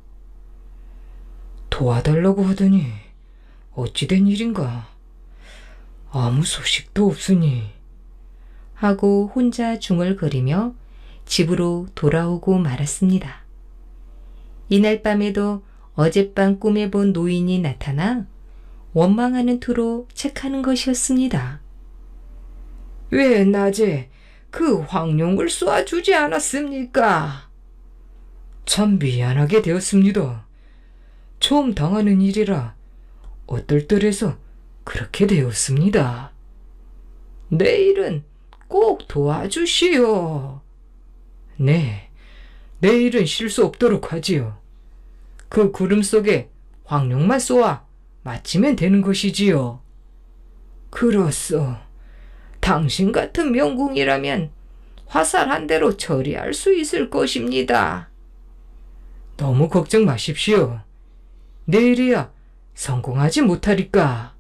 도와달라고 하더니 어찌된 일인가? 아무 소식도 없으니 하고 혼자 중얼거리며 집으로 돌아오고 말았습니다. 이날 밤에도 어젯밤 꿈에 본 노인이 나타나 원망하는 투로 책하는 것이었습니다. 왜 낮에 그 황룡을 쏘아주지 않았습니까? 참 미안하게 되었습니다. 처음 당하는 일이라 어떨떨해서 그렇게 되었습니다. 내일은 꼭 도와주시오. 네, 내일은 실수 없도록 하지요. 그 구름 속에 황룡만 쏘아 맞추면 되는 것이지요. 그렇소. 당신 같은 명궁이라면 화살 한 대로 처리할 수 있을 것입니다. 너무 걱정 마십시오. 내일이야 성공하지 못하리까.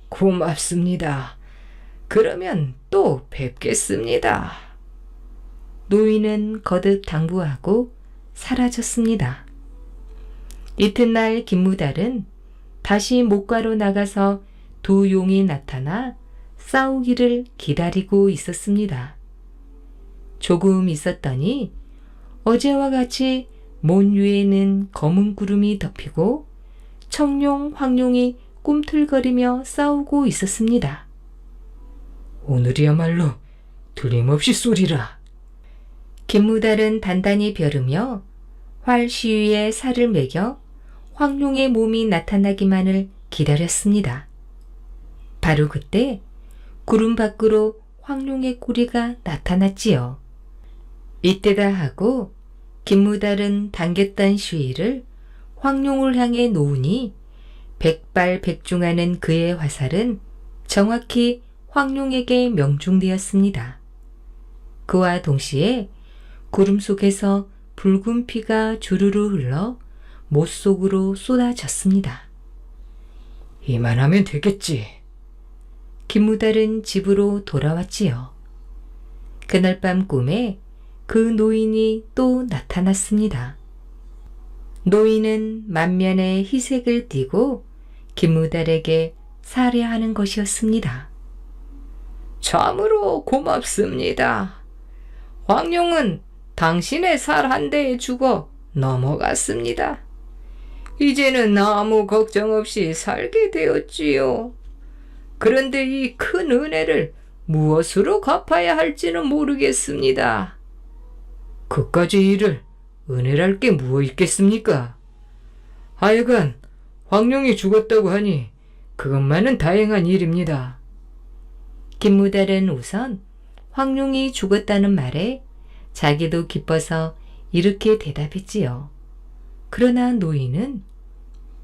고맙습니다. 그러면 또 뵙겠습니다. 노인은 거듭 당부하고 사라졌습니다. 이튿날 김무달은 다시 목가로 나가서 두 용이 나타나 싸우기를 기다리고 있었습니다. 조금 있었더니 어제와 같이 몬 위에는 검은 구름이 덮이고 청룡, 황룡이 꿈틀거리며 싸우고 있었습니다. 오늘이야말로 틀림없이 쏘리라. 김무달은 단단히 벼르며 활 시위에 살을 매겨 황룡의 몸이 나타나기만을 기다렸습니다. 바로 그때 구름 밖으로 황룡의 꼬리가 나타났지요. 이때다 하고 김무달은 당겼던 시위를 황룡을 향해 놓으니 백발백중하는 그의 화살은 정확히 황룡에게 명중되었습니다. 그와 동시에 구름 속에서 붉은 피가 주르르 흘러 못 속으로 쏟아졌습니다. 이만하면 되겠지. 김무달은 집으로 돌아왔지요. 그날 밤 꿈에 그 노인이 또 나타났습니다. 노인은 만면에 희색을 띠고 김무달에게 살해하는 것이었습니다. 참으로 고맙습니다. 황룡은 당신의 살 한 대에 죽어 넘어갔습니다. 이제는 아무 걱정 없이 살게 되었지요. 그런데 이 큰 은혜를 무엇으로 갚아야 할지는 모르겠습니다. 그까지 일을 은혜랄 게 무엇 있겠습니까? 하여간 황룡이 죽었다고 하니 그것만은 다행한 일입니다. 김무달은 우선 황룡이 죽었다는 말에 자기도 기뻐서 이렇게 대답했지요. 그러나 노인은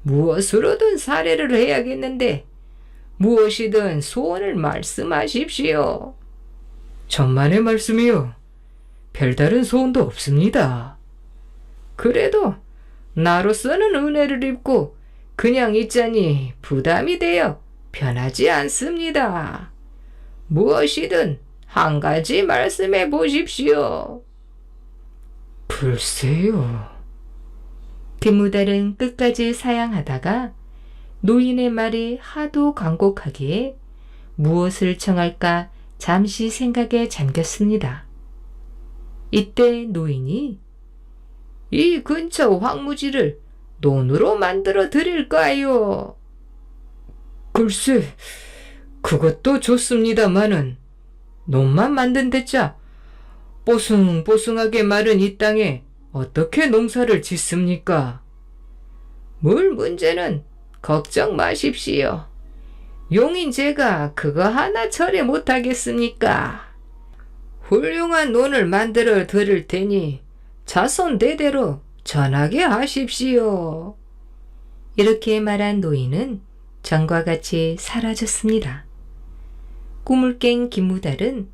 무엇으로든 살해를 해야겠는데 무엇이든 소원을 말씀하십시오. 천만의 말씀이요. 별다른 소원도 없습니다. 그래도 나로서는 은혜를 입고 그냥 있자니 부담이 되어 편하지 않습니다. 무엇이든 한 가지 말씀해 보십시오. 글쎄요. 김무달은 끝까지 사양하다가 노인의 말이 하도 간곡하기에 무엇을 청할까 잠시 생각에 잠겼습니다. 이때 노인이 이 근처 황무지를 논으로 만들어 드릴까요? 글쎄, 그것도 좋습니다마는 논만 만든 데짜 뽀송뽀송하게 마른 이 땅에 어떻게 농사를 짓습니까? 물 문제는 걱정 마십시오. 용인 제가 그거 하나 처리 못하겠습니까? 훌륭한 논을 만들어 드릴 테니 자손 대대로 전하게 하십시오. 이렇게 말한 노인은 전과 같이 사라졌습니다. 꿈을 깬 김무달은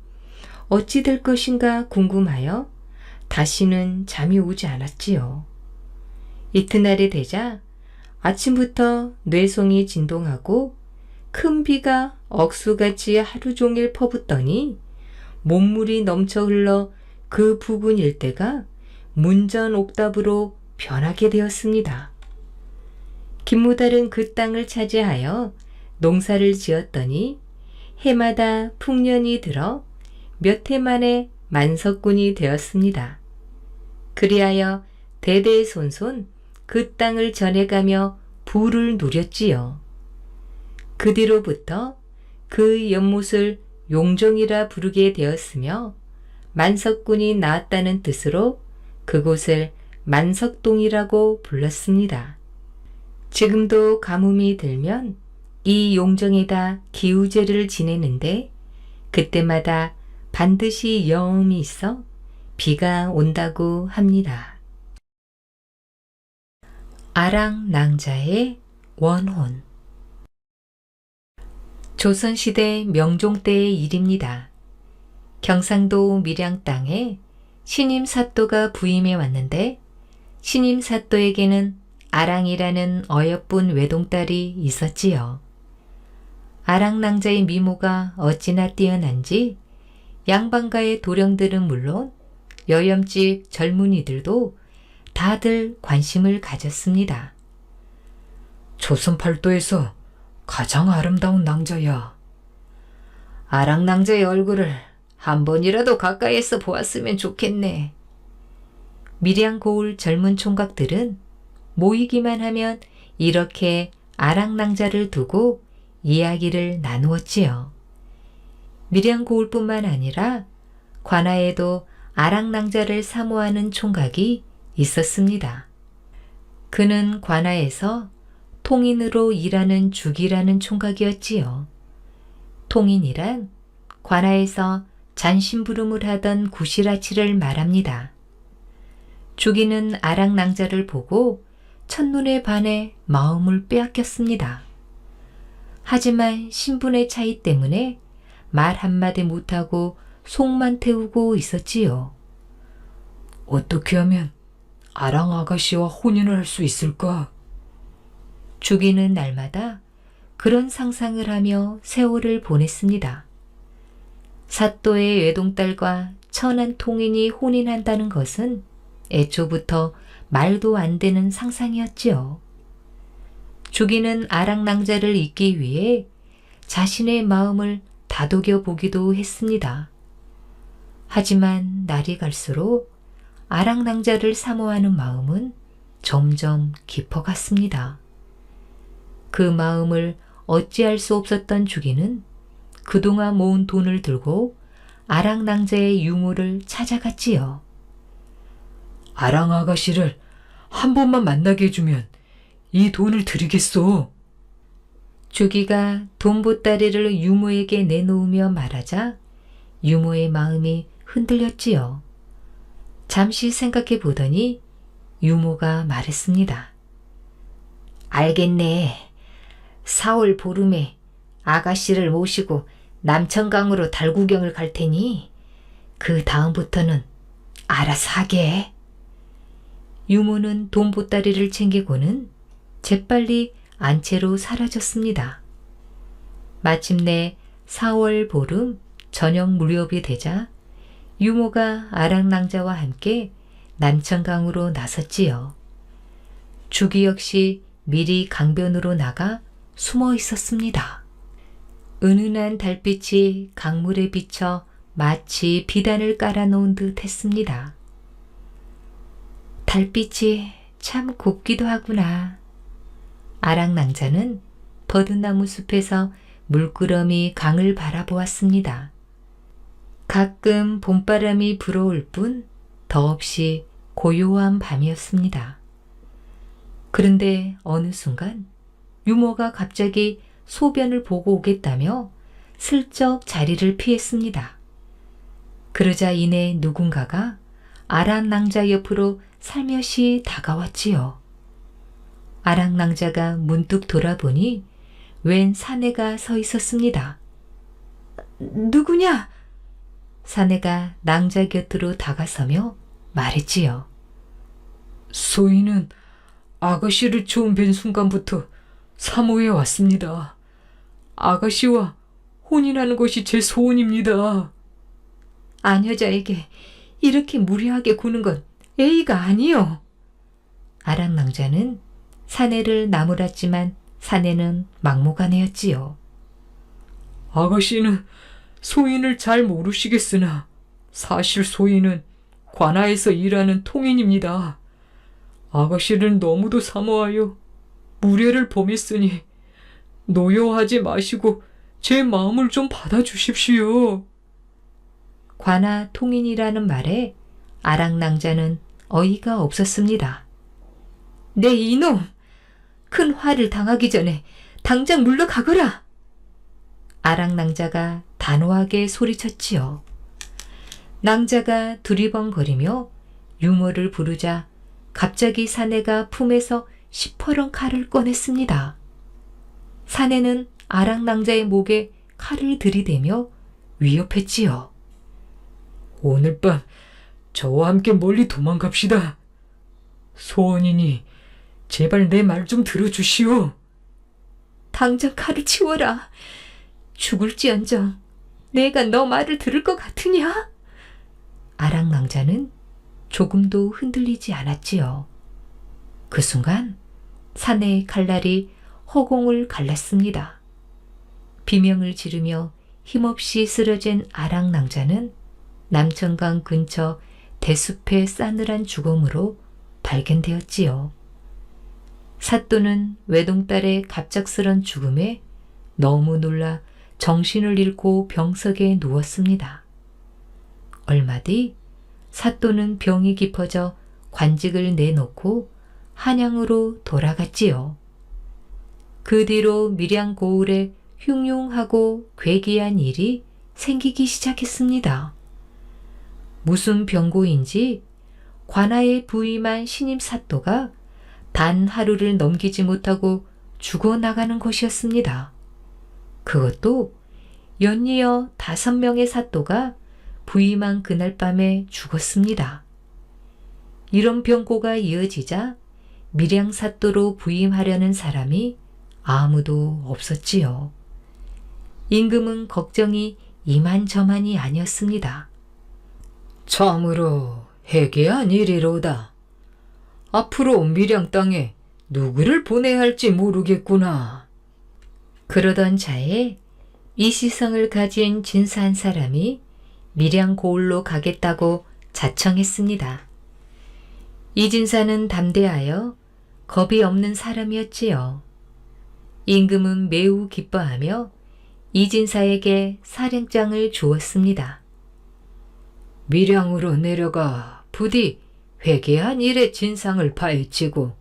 어찌 될 것인가 궁금하여 다시는 잠이 오지 않았지요. 이튿날이 되자 아침부터 뇌송이 진동하고 큰 비가 억수같이 하루 종일 퍼붓더니 몸물이 넘쳐 흘러 그 부근 일대가 문전 옥답으로 변하게 되었습니다. 김무달은 그 땅을 차지하여 농사를 지었더니 해마다 풍년이 들어 몇 해 만에 만석군이 되었습니다. 그리하여 대대손손 그 땅을 전해가며 부를 누렸지요. 그 뒤로부터 그 연못을 용정이라 부르게 되었으며 만석군이 나왔다는 뜻으로 그곳을 만석동이라고 불렀습니다. 지금도 가뭄이 들면 이 용정에다 기우제를 지내는데 그때마다 반드시 여음이 있어 비가 온다고 합니다. 아랑낭자의 원혼. 조선시대 명종 때의 일입니다. 경상도 밀양 땅에 신임 사또가 부임해 왔는데 신임 사또에게는 아랑이라는 어여쁜 외동딸이 있었지요. 아랑낭자의 미모가 어찌나 뛰어난지 양반가의 도령들은 물론 여염집 젊은이들도 다들 관심을 가졌습니다. 조선 팔도에서 가장 아름다운 낭자야. 아랑낭자의 얼굴을 한 번이라도 가까이에서 보았으면 좋겠네. 밀양 고을 젊은 총각들은 모이기만 하면 이렇게 아랑낭자를 두고 이야기를 나누었지요. 밀양 고을뿐만 아니라 관아에도 아랑낭자를 사모하는 총각이 있었습니다. 그는 관아에서 통인으로 일하는 죽이라는 총각이었지요. 통인이란 관아에서 잔심부름을 하던 구시라치를 말합니다. 죽이는 아랑낭자를 보고 첫눈에 반해 마음을 빼앗겼습니다. 하지만 신분의 차이 때문에 말 한마디 못하고 속만 태우고 있었지요. 어떻게 하면 아랑 아가씨와 혼인을 할 수 있을까? 죽이는 날마다 그런 상상을 하며 세월을 보냈습니다. 사또의 외동딸과 천한 통인이 혼인한다는 것은 애초부터 말도 안 되는 상상이었지요. 죽이는 아랑낭자를 잊기 위해 자신의 마음을 다독여 보기도 했습니다. 하지만 날이 갈수록 아랑낭자를 사모하는 마음은 점점 깊어갔습니다. 그 마음을 어찌할 수 없었던 죽이는 그동안 모은 돈을 들고 아랑낭자의 유모를 찾아갔지요. 아랑 아가씨를 한 번만 만나게 해주면 이 돈을 드리겠소. 주기가 돈보따리를 유모에게 내놓으며 말하자 유모의 마음이 흔들렸지요. 잠시 생각해 보더니 유모가 말했습니다. 알겠네. 4월 보름에 아가씨를 모시고 남천강으로 달구경을 갈 테니 그 다음부터는 알아서 하게. 유모는 돈보따리를 챙기고는 재빨리 안채로 사라졌습니다. 마침내 4월 보름 저녁 무렵이 되자 유모가 아랑낭자와 함께 남천강으로 나섰지요. 주기 역시 미리 강변으로 나가 숨어 있었습니다. 은은한 달빛이 강물에 비쳐 마치 비단을 깔아놓은 듯 했습니다. 달빛이 참 곱기도 하구나. 아랑낭자는 버드나무 숲에서 물끄러미 강을 바라보았습니다. 가끔 봄바람이 불어올 뿐 더없이 고요한 밤이었습니다. 그런데 어느 순간 유모가 갑자기 소변을 보고 오겠다며 슬쩍 자리를 피했습니다. 그러자 이내 누군가가 아랑낭자 옆으로 살며시 다가왔지요. 아랑낭자가 문득 돌아보니 웬 사내가 서 있었습니다. 누구냐? 사내가 낭자 곁으로 다가서며 말했지요. 소인은 아가씨를 처음 뵌 순간부터 사모해 왔습니다. 아가씨와 혼인하는 것이 제 소원입니다. 아녀자에게 이렇게 무례하게 구는 건 예의가 아니요. 아랑낭자는 사내를 나무랐지만 사내는 막무가내였지요. 아가씨는 소인을 잘 모르시겠으나 사실 소인은 관아에서 일하는 통인입니다. 아가씨를 너무도 사모하여 무례를 범했으니 노여하지 마시고 제 마음을 좀 받아주십시오. 관아 통인이라는 말에 아랑낭자는 어이가 없었습니다. 네 이놈! 큰 화를 당하기 전에 당장 물러가거라! 아랑낭자가 단호하게 소리쳤지요. 낭자가 두리번거리며 유모를 부르자 갑자기 사내가 품에서 시퍼런 칼을 꺼냈습니다. 사내는 아랑낭자의 목에 칼을 들이대며 위협했지요. 오늘 밤 저와 함께 멀리 도망갑시다. 소원이니 제발 내 말 좀 들어주시오. 당장 칼을 치워라. 죽을지언정 내가 너 말을 들을 것 같으냐? 아랑낭자는 조금도 흔들리지 않았지요. 그 순간 사내의 칼날이 허공을 갈랐습니다. 비명을 지르며 힘없이 쓰러진 아랑 낭자는 남천강 근처 대숲의 싸늘한 죽음으로 발견되었지요. 사또는 외동딸의 갑작스런 죽음에 너무 놀라 정신을 잃고 병석에 누웠습니다. 얼마 뒤 사또는 병이 깊어져 관직을 내놓고 한양으로 돌아갔지요. 그 뒤로 밀양 고을에 흉흉하고 괴기한 일이 생기기 시작했습니다. 무슨 병고인지 관아에 부임한 신임 사또가 단 하루를 넘기지 못하고 죽어나가는 것이었습니다. 그것도 연이어 5명의 사또가 부임한 그날 밤에 죽었습니다. 이런 병고가 이어지자 밀양 사또로 부임하려는 사람이 아무도 없었지요. 임금은 걱정이 이만저만이 아니었습니다. 참으로 해괴한 일이로다. 앞으로 밀양 땅에 누구를 보내야 할지 모르겠구나. 그러던 차에 이시성을 가진 진사 한 사람이 밀양 고을로 가겠다고 자청했습니다. 이 진사는 담대하여 겁이 없는 사람이었지요. 임금은 매우 기뻐하며 이 진사에게 사령장을 주었습니다. 밀양으로 내려가 부디 회개한 일의 진상을 파헤치고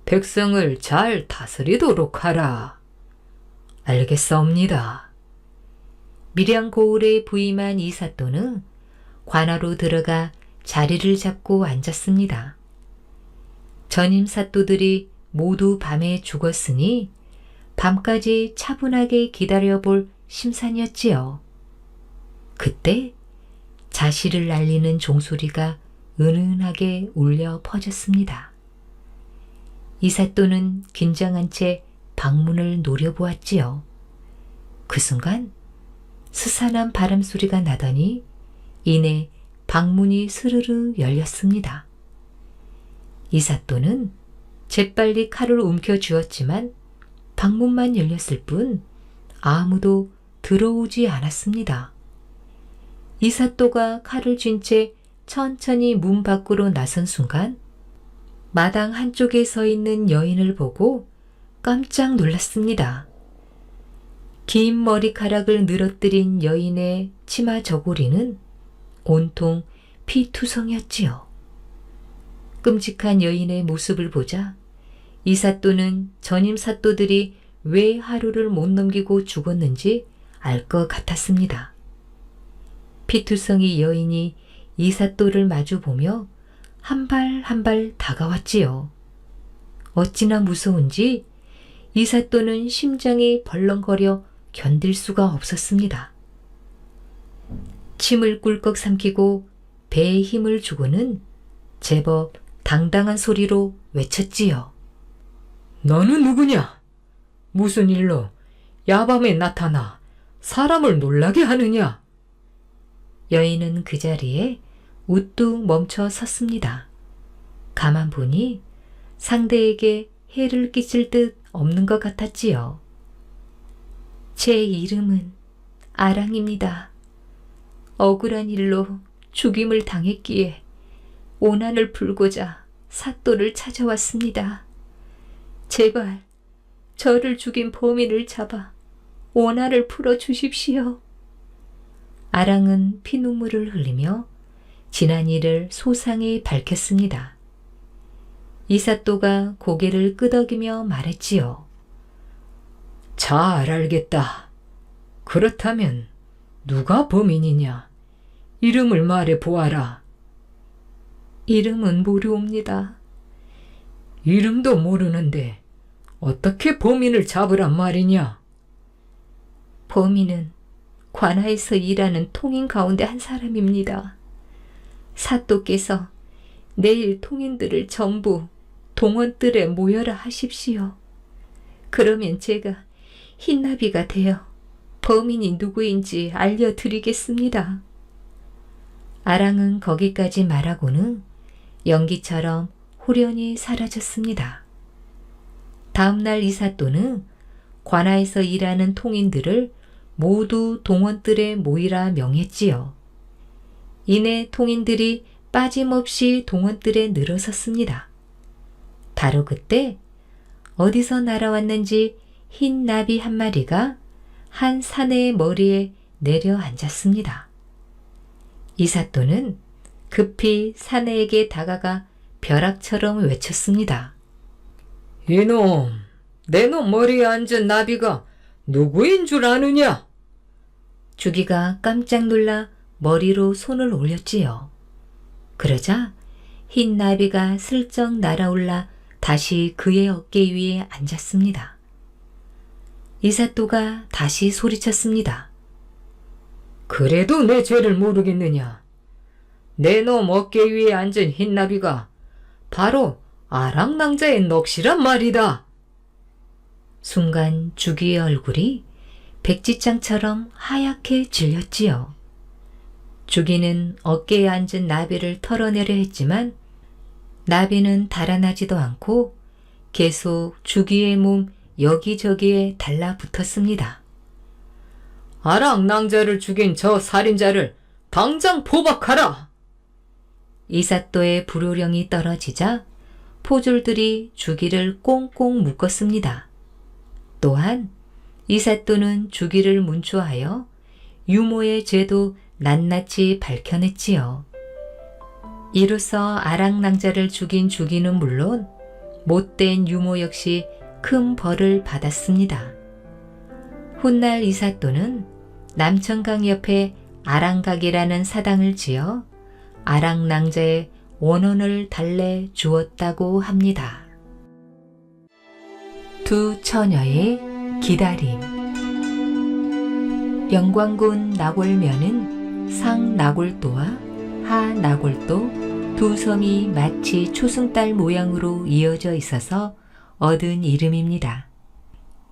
백성을 잘 다스리도록 하라. 알겠사옵니다. 밀양 고을에 부임한 이 사또는 관아로 들어가 자리를 잡고 앉았습니다. 전임 사또들이 모두 밤에 죽었으니 밤까지 차분하게 기다려볼 심산이었지요. 그때 자시를 날리는 종소리가 은은하게 울려 퍼졌습니다. 이 사또는 긴장한 채 방문을 노려보았지요. 그 순간 스산한 바람소리가 나더니 이내 방문이 스르르 열렸습니다. 이 사또는 재빨리 칼을 움켜쥐었지만 방문만 열렸을 뿐 아무도 들어오지 않았습니다. 이 사또가 칼을 쥔 채 천천히 문 밖으로 나선 순간 마당 한쪽에 서 있는 여인을 보고 깜짝 놀랐습니다. 긴 머리카락을 늘어뜨린 여인의 치마 저고리는 온통 피투성이었지요. 끔찍한 여인의 모습을 보자 이 사또는 전임 사또들이 왜 하루를 못 넘기고 죽었는지 알 것 같았습니다. 피투성이 여인이 이 사또를 마주보며 한 발 한 발 다가왔지요. 어찌나 무서운지 이 사또는 심장이 벌렁거려 견딜 수가 없었습니다. 침을 꿀꺽 삼키고 배에 힘을 주고는 제법 당당한 소리로 외쳤지요. 너는 누구냐? 무슨 일로 야밤에 나타나 사람을 놀라게 하느냐? 여인은 그 자리에 우뚝 멈춰 섰습니다. 가만 보니 상대에게 해를 끼칠 듯 없는 것 같았지요. 제 이름은 아랑입니다. 억울한 일로 죽임을 당했기에 오난을 풀고자 사또를 찾아왔습니다. 제발 저를 죽인 범인을 잡아 오난을 풀어주십시오. 아랑은 피눈물을 흘리며 지난 일을 소상히 밝혔습니다. 이 사또가 고개를 끄덕이며 말했지요. 잘 알겠다. 그렇다면 누가 범인이냐? 이름을 말해 보아라. 이름은 모르옵니다. 이름도 모르는데 어떻게 범인을 잡으란 말이냐? 범인은 관아에서 일하는 통인 가운데 한 사람입니다. 사또께서 내일 통인들을 전부 동원뜰에 모여라 하십시오. 그러면 제가 흰나비가 되어 범인이 누구인지 알려드리겠습니다. 아랑은 거기까지 말하고는 연기처럼 호련히 사라졌습니다. 다음날 이 사또는 관아에서 일하는 통인들을 모두 동원들에 모이라 명했지요. 이내 통인들이 빠짐없이 동원들에 늘어섰습니다. 바로 그때 어디서 날아왔는지 흰 나비 한 마리가 한 사내의 머리에 내려앉았습니다. 이사또는 급히 사내에게 다가가 벼락처럼 외쳤습니다. 이놈, 내 놈 머리에 앉은 나비가 누구인 줄 아느냐? 주기가 깜짝 놀라 머리로 손을 올렸지요. 그러자 흰 나비가 슬쩍 날아올라 다시 그의 어깨 위에 앉았습니다. 이사또가 다시 소리쳤습니다. 그래도 내 죄를 모르겠느냐? 내 놈 어깨 위에 앉은 흰나비가 바로 아랑낭자의 넋이란 말이다. 순간 주기의 얼굴이 백지장처럼 하얗게 질렸지요. 주기는 어깨에 앉은 나비를 털어내려 했지만 나비는 달아나지도 않고 계속 주기의 몸 여기저기에 달라붙었습니다. 아랑낭자를 죽인 저 살인자를 당장 포박하라! 이사또의 불호령이 떨어지자 포졸들이 주기를 꽁꽁 묶었습니다. 또한 이사또는 주기를 문초하여 유모의 죄도 낱낱이 밝혀냈지요. 이로써 아랑낭자를 죽인 주기는 물론 못된 유모 역시 큰 벌을 받았습니다. 훗날 이사또는 남천강 옆에 아랑각이라는 사당을 지어 아랑낭자의 원혼을 달래 주었다고 합니다. 두 처녀의 기다림. 영광군 나골면은 상나골도와 하나골도 두 섬이 마치 초승달 모양으로 이어져 있어서 얻은 이름입니다.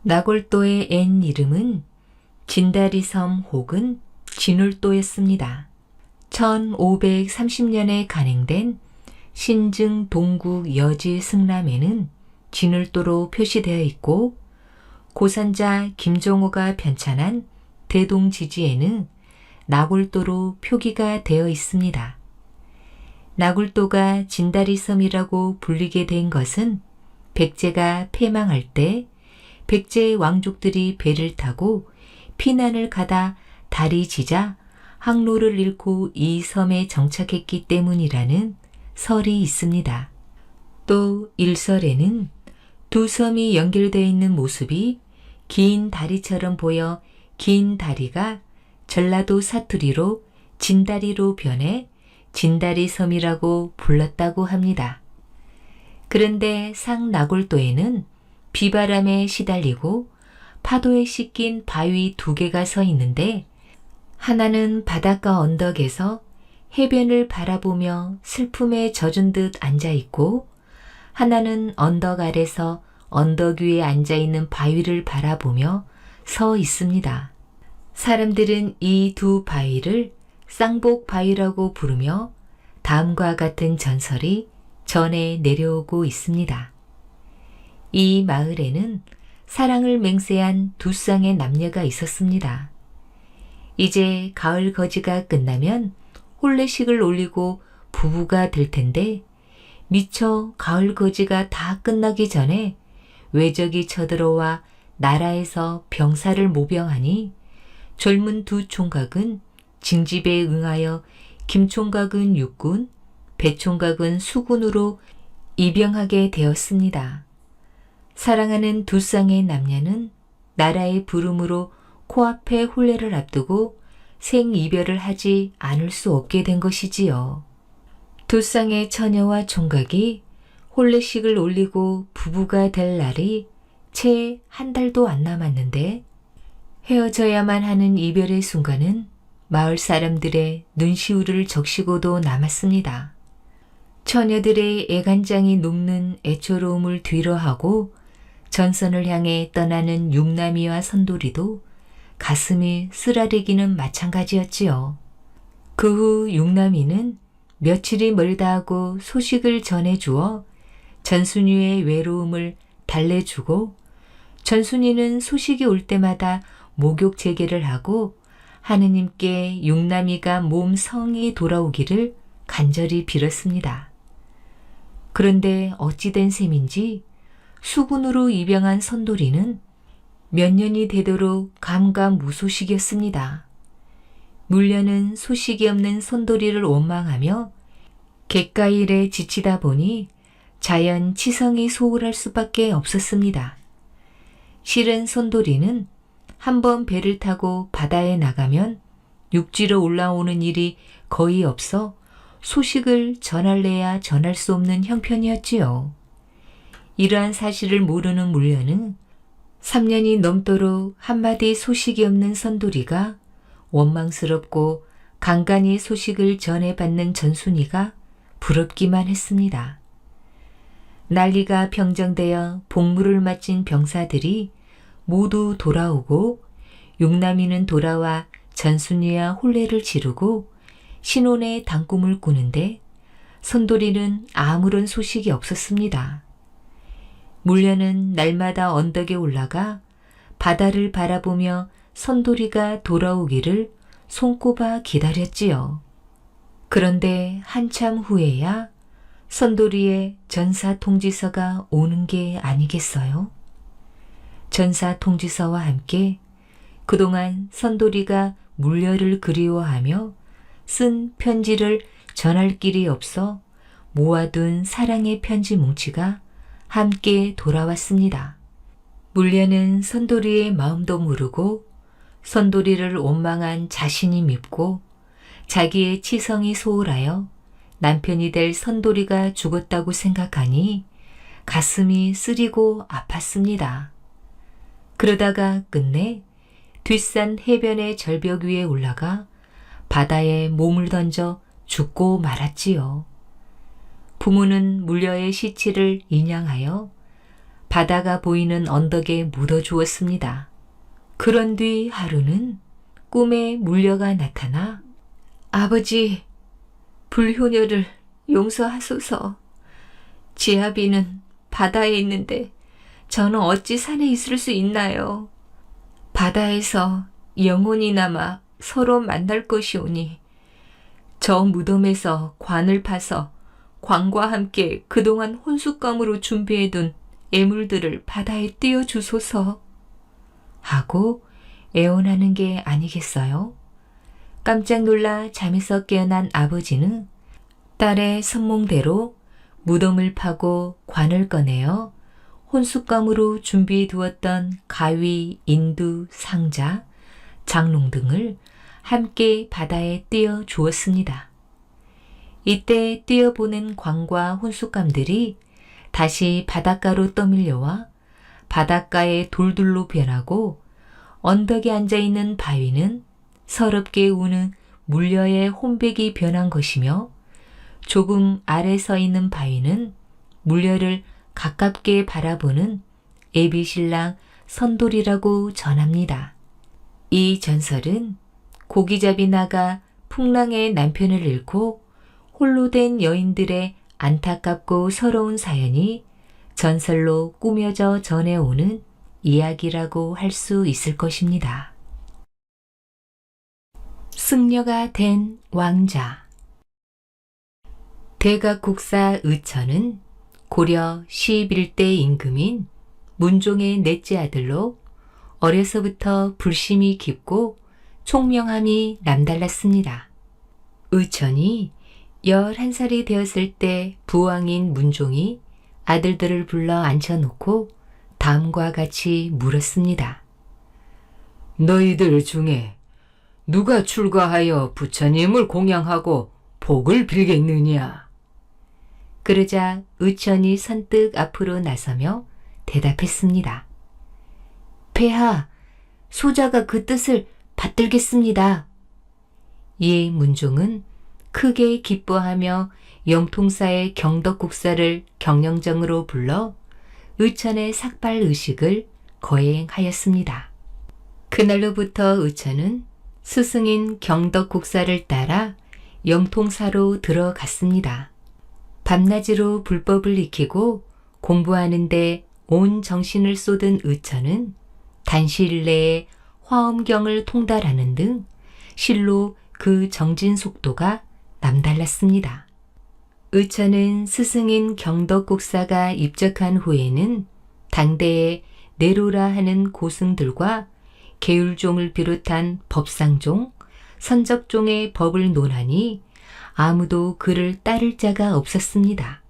나골도의 옛 이름은 진다리섬 혹은 진울도였습니다. 1530년에 간행된 신증 동국 여지 승람에는 진울도로 표시되어 있고 고산자 김종호가 편찬한 대동지지에는 나골도로 표기가 되어 있습니다. 나골도가 진다리섬이라고 불리게 된 것은 백제가 패망할 때 백제 왕족들이 배를 타고 피난을 가다 달이 지자 항로를 잃고 이 섬에 정착했기 때문이라는 설이 있습니다. 또 일설에는 두 섬이 연결되어 있는 모습이 긴 다리처럼 보여 긴 다리가 전라도 사투리로 진다리로 변해 진다리섬이라고 불렀다고 합니다. 그런데 상나골도에는 비바람에 시달리고 파도에 씻긴 바위 두 개가 서 있는데 하나는 바닷가 언덕에서 해변을 바라보며 슬픔에 젖은 듯 앉아있고 하나는 언덕 아래서 언덕 위에 앉아있는 바위를 바라보며 서 있습니다. 사람들은 이 두 바위를 쌍복 바위라고 부르며 다음과 같은 전설이 전해 내려오고 있습니다. 이 마을에는 사랑을 맹세한 두 쌍의 남녀가 있었습니다. 이제 가을 거지가 끝나면 혼례식을 올리고 부부가 될 텐데 미처 가을 거지가 다 끝나기 전에 외적이 쳐들어와 나라에서 병사를 모병하니 젊은 두 총각은 징집에 응하여 김총각은 육군, 배총각은 수군으로 입영하게 되었습니다. 사랑하는 두 쌍의 남녀는 나라의 부름으로 코앞에 혼례를 앞두고 생이별을 하지 않을 수 없게 된 것이지요. 두 쌍의 처녀와 총각이 혼례식을 올리고 부부가 될 날이 채 한 달도 안 남았는데 헤어져야만 하는 이별의 순간은 마을 사람들의 눈시울을 적시고도 남았습니다. 처녀들의 애간장이 녹는 애처로움을 뒤로하고 전선을 향해 떠나는 육남이와 선돌이도 가슴이 쓰라리기는 마찬가지였지요. 그 후 육남이는 며칠이 멀다 하고 소식을 전해주어 전순이의 외로움을 달래주고 전순이는 소식이 올 때마다 목욕 재개를 하고 하느님께 육남이가 몸 성이 돌아오기를 간절히 빌었습니다. 그런데 어찌된 셈인지 수군으로 입양한 선돌이는 몇 년이 되도록 감감무소식이었습니다. 물려는 소식이 없는 선돌이를 원망하며 객가일에 지치다 보니 자연 치성이 소홀할 수밖에 없었습니다. 실은 선돌이는 한번 배를 타고 바다에 나가면 육지로 올라오는 일이 거의 없어 소식을 전할래야 전할 수 없는 형편이었지요. 이러한 사실을 모르는 물려는 3년이 넘도록 한마디 소식이 없는 선돌이가 원망스럽고 간간히 소식을 전해받는 전순이가 부럽기만 했습니다. 난리가 평정되어 복무를 마친 병사들이 모두 돌아오고 육남이는 돌아와 전순이와 혼례를 치르고 신혼의 단꿈을 꾸는데 선돌이는 아무런 소식이 없었습니다. 물려는 날마다 언덕에 올라가 바다를 바라보며 선돌이가 돌아오기를 손꼽아 기다렸지요. 그런데 한참 후에야 선돌이의 전사 통지서가 오는 게 아니겠어요? 전사 통지서와 함께 그동안 선돌이가 물려를 그리워하며 쓴 편지를 전할 길이 없어 모아둔 사랑의 편지 뭉치가 함께 돌아왔습니다. 물려는 선돌이의 마음도 모르고 선돌이를 원망한 자신이 밉고 자기의 치성이 소홀하여 남편이 될 선돌이가 죽었다고 생각하니 가슴이 쓰리고 아팠습니다. 그러다가 끝내 뒷산 해변의 절벽 위에 올라가 바다에 몸을 던져 죽고 말았지요. 부모는 물려의 시체를 인양하여 바다가 보이는 언덕에 묻어주었습니다. 그런 뒤 하루는 꿈에 물려가 나타나 아버지, 불효녀를 용서하소서. 지아비는 바다에 있는데 저는 어찌 산에 있을 수 있나요? 바다에서 영혼이 남아 서로 만날 것이오니 저 무덤에서 관을 파서 관과 함께 그동안 혼숙감으로 준비해둔 애물들을 바다에 띄워주소서 하고 애원하는 게 아니겠어요? 깜짝 놀라 잠에서 깨어난 아버지는 딸의 선몽대로 무덤을 파고 관을 꺼내어 혼숙감으로 준비해 두었던 가위, 인두, 상자, 장롱 등을 함께 바다에 띄워 주었습니다. 이때 띄어보낸 관과 혼숙감들이 다시 바닷가로 떠밀려와 바닷가의 돌들로 변하고 언덕에 앉아있는 바위는 서럽게 우는 물려의 혼백이 변한 것이며 조금 아래 서 있는 바위는 물려를 가깝게 바라보는 애비신랑 선돌이라고 전합니다. 이 전설은 고기잡이 나가 풍랑의 남편을 잃고 홀로 된 여인들의 안타깝고 서러운 사연이 전설로 꾸며져 전해오는 이야기라고 할 수 있을 것입니다. 승려가 된 왕자. 대각국사 의천은 고려 11대 임금인 문종의 넷째 아들로 어려서부터 불심이 깊고 총명함이 남달랐습니다. 의천이 11살이 되었을 때 부왕인 문종이 아들들을 불러 앉혀놓고 다음과 같이 물었습니다. 너희들 중에 누가 출가하여 부처님을 공양하고 복을 빌겠느냐? 그러자 의천이 선뜻 앞으로 나서며 대답했습니다. 폐하, 소자가 그 뜻을 받들겠습니다. 이에 문종은 크게 기뻐하며 영통사의 경덕국사를 경영정으로 불러 의천의 삭발 의식을 거행하였습니다. 그날로부터 의천은 스승인 경덕국사를 따라 영통사로 들어갔습니다. 밤낮으로 불법을 익히고 공부하는데 온 정신을 쏟은 의천은 단시일 내에 화엄경을 통달하는 등 실로 그 정진 속도가 남달랐습니다. 의천은 스승인 경덕국사가 입적한 후에는 당대의 내로라 하는 고승들과 계율종을 비롯한 법상종, 선적종의 법을 논하니 아무도 그를 따를 자가 없었습니다.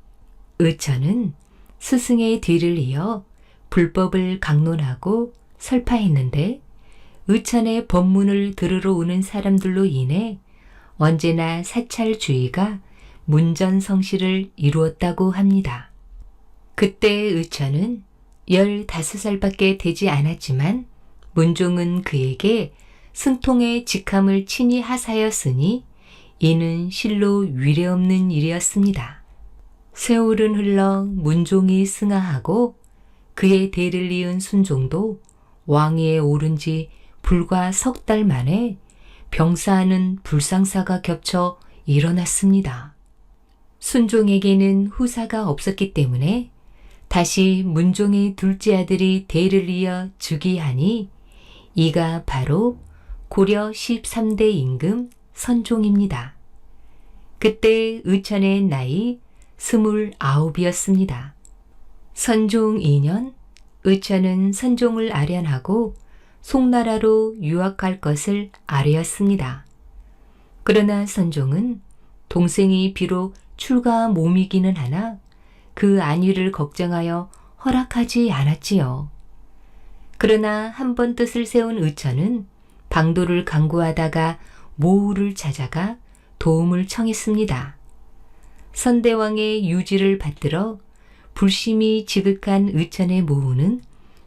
의천은 스승의 뒤를 이어 불법을 강론하고 설파했는데 의천의 법문을 들으러 오는 사람들로 인해 언제나 사찰주의가 문전성시를 이루었다고 합니다. 그때 의천은 15살밖에 되지 않았지만 문종은 그에게 승통의 직함을 친히 하사였으니 이는 실로 위례없는 일이었습니다. 세월은 흘러 문종이 승하하고 그의 대를 이은 순종도 왕위에 오른 지 불과 석 달 만에 병사하는 불상사가 겹쳐 일어났습니다. 순종에게는 후사가 없었기 때문에 다시 문종의 둘째 아들이 대를 이어 즉위하니 이가 바로 고려 13대 임금 선종입니다. 그때 의천의 나이 29이었습니다. 선종 2년 의천은 선종을 아련하고 송나라로 유학할 것을 아뢰었습니다. 그러나 선종은 동생이 비록 출가 몸이기는 하나 그 안위를 걱정하여 허락하지 않았지요. 그러나 한 번 뜻을 세운 의천은 방도를 강구하다가 모우를 찾아가 도움을 청했습니다. 선대왕의 유지를 받들어 불심이 지극한 의천의 모우는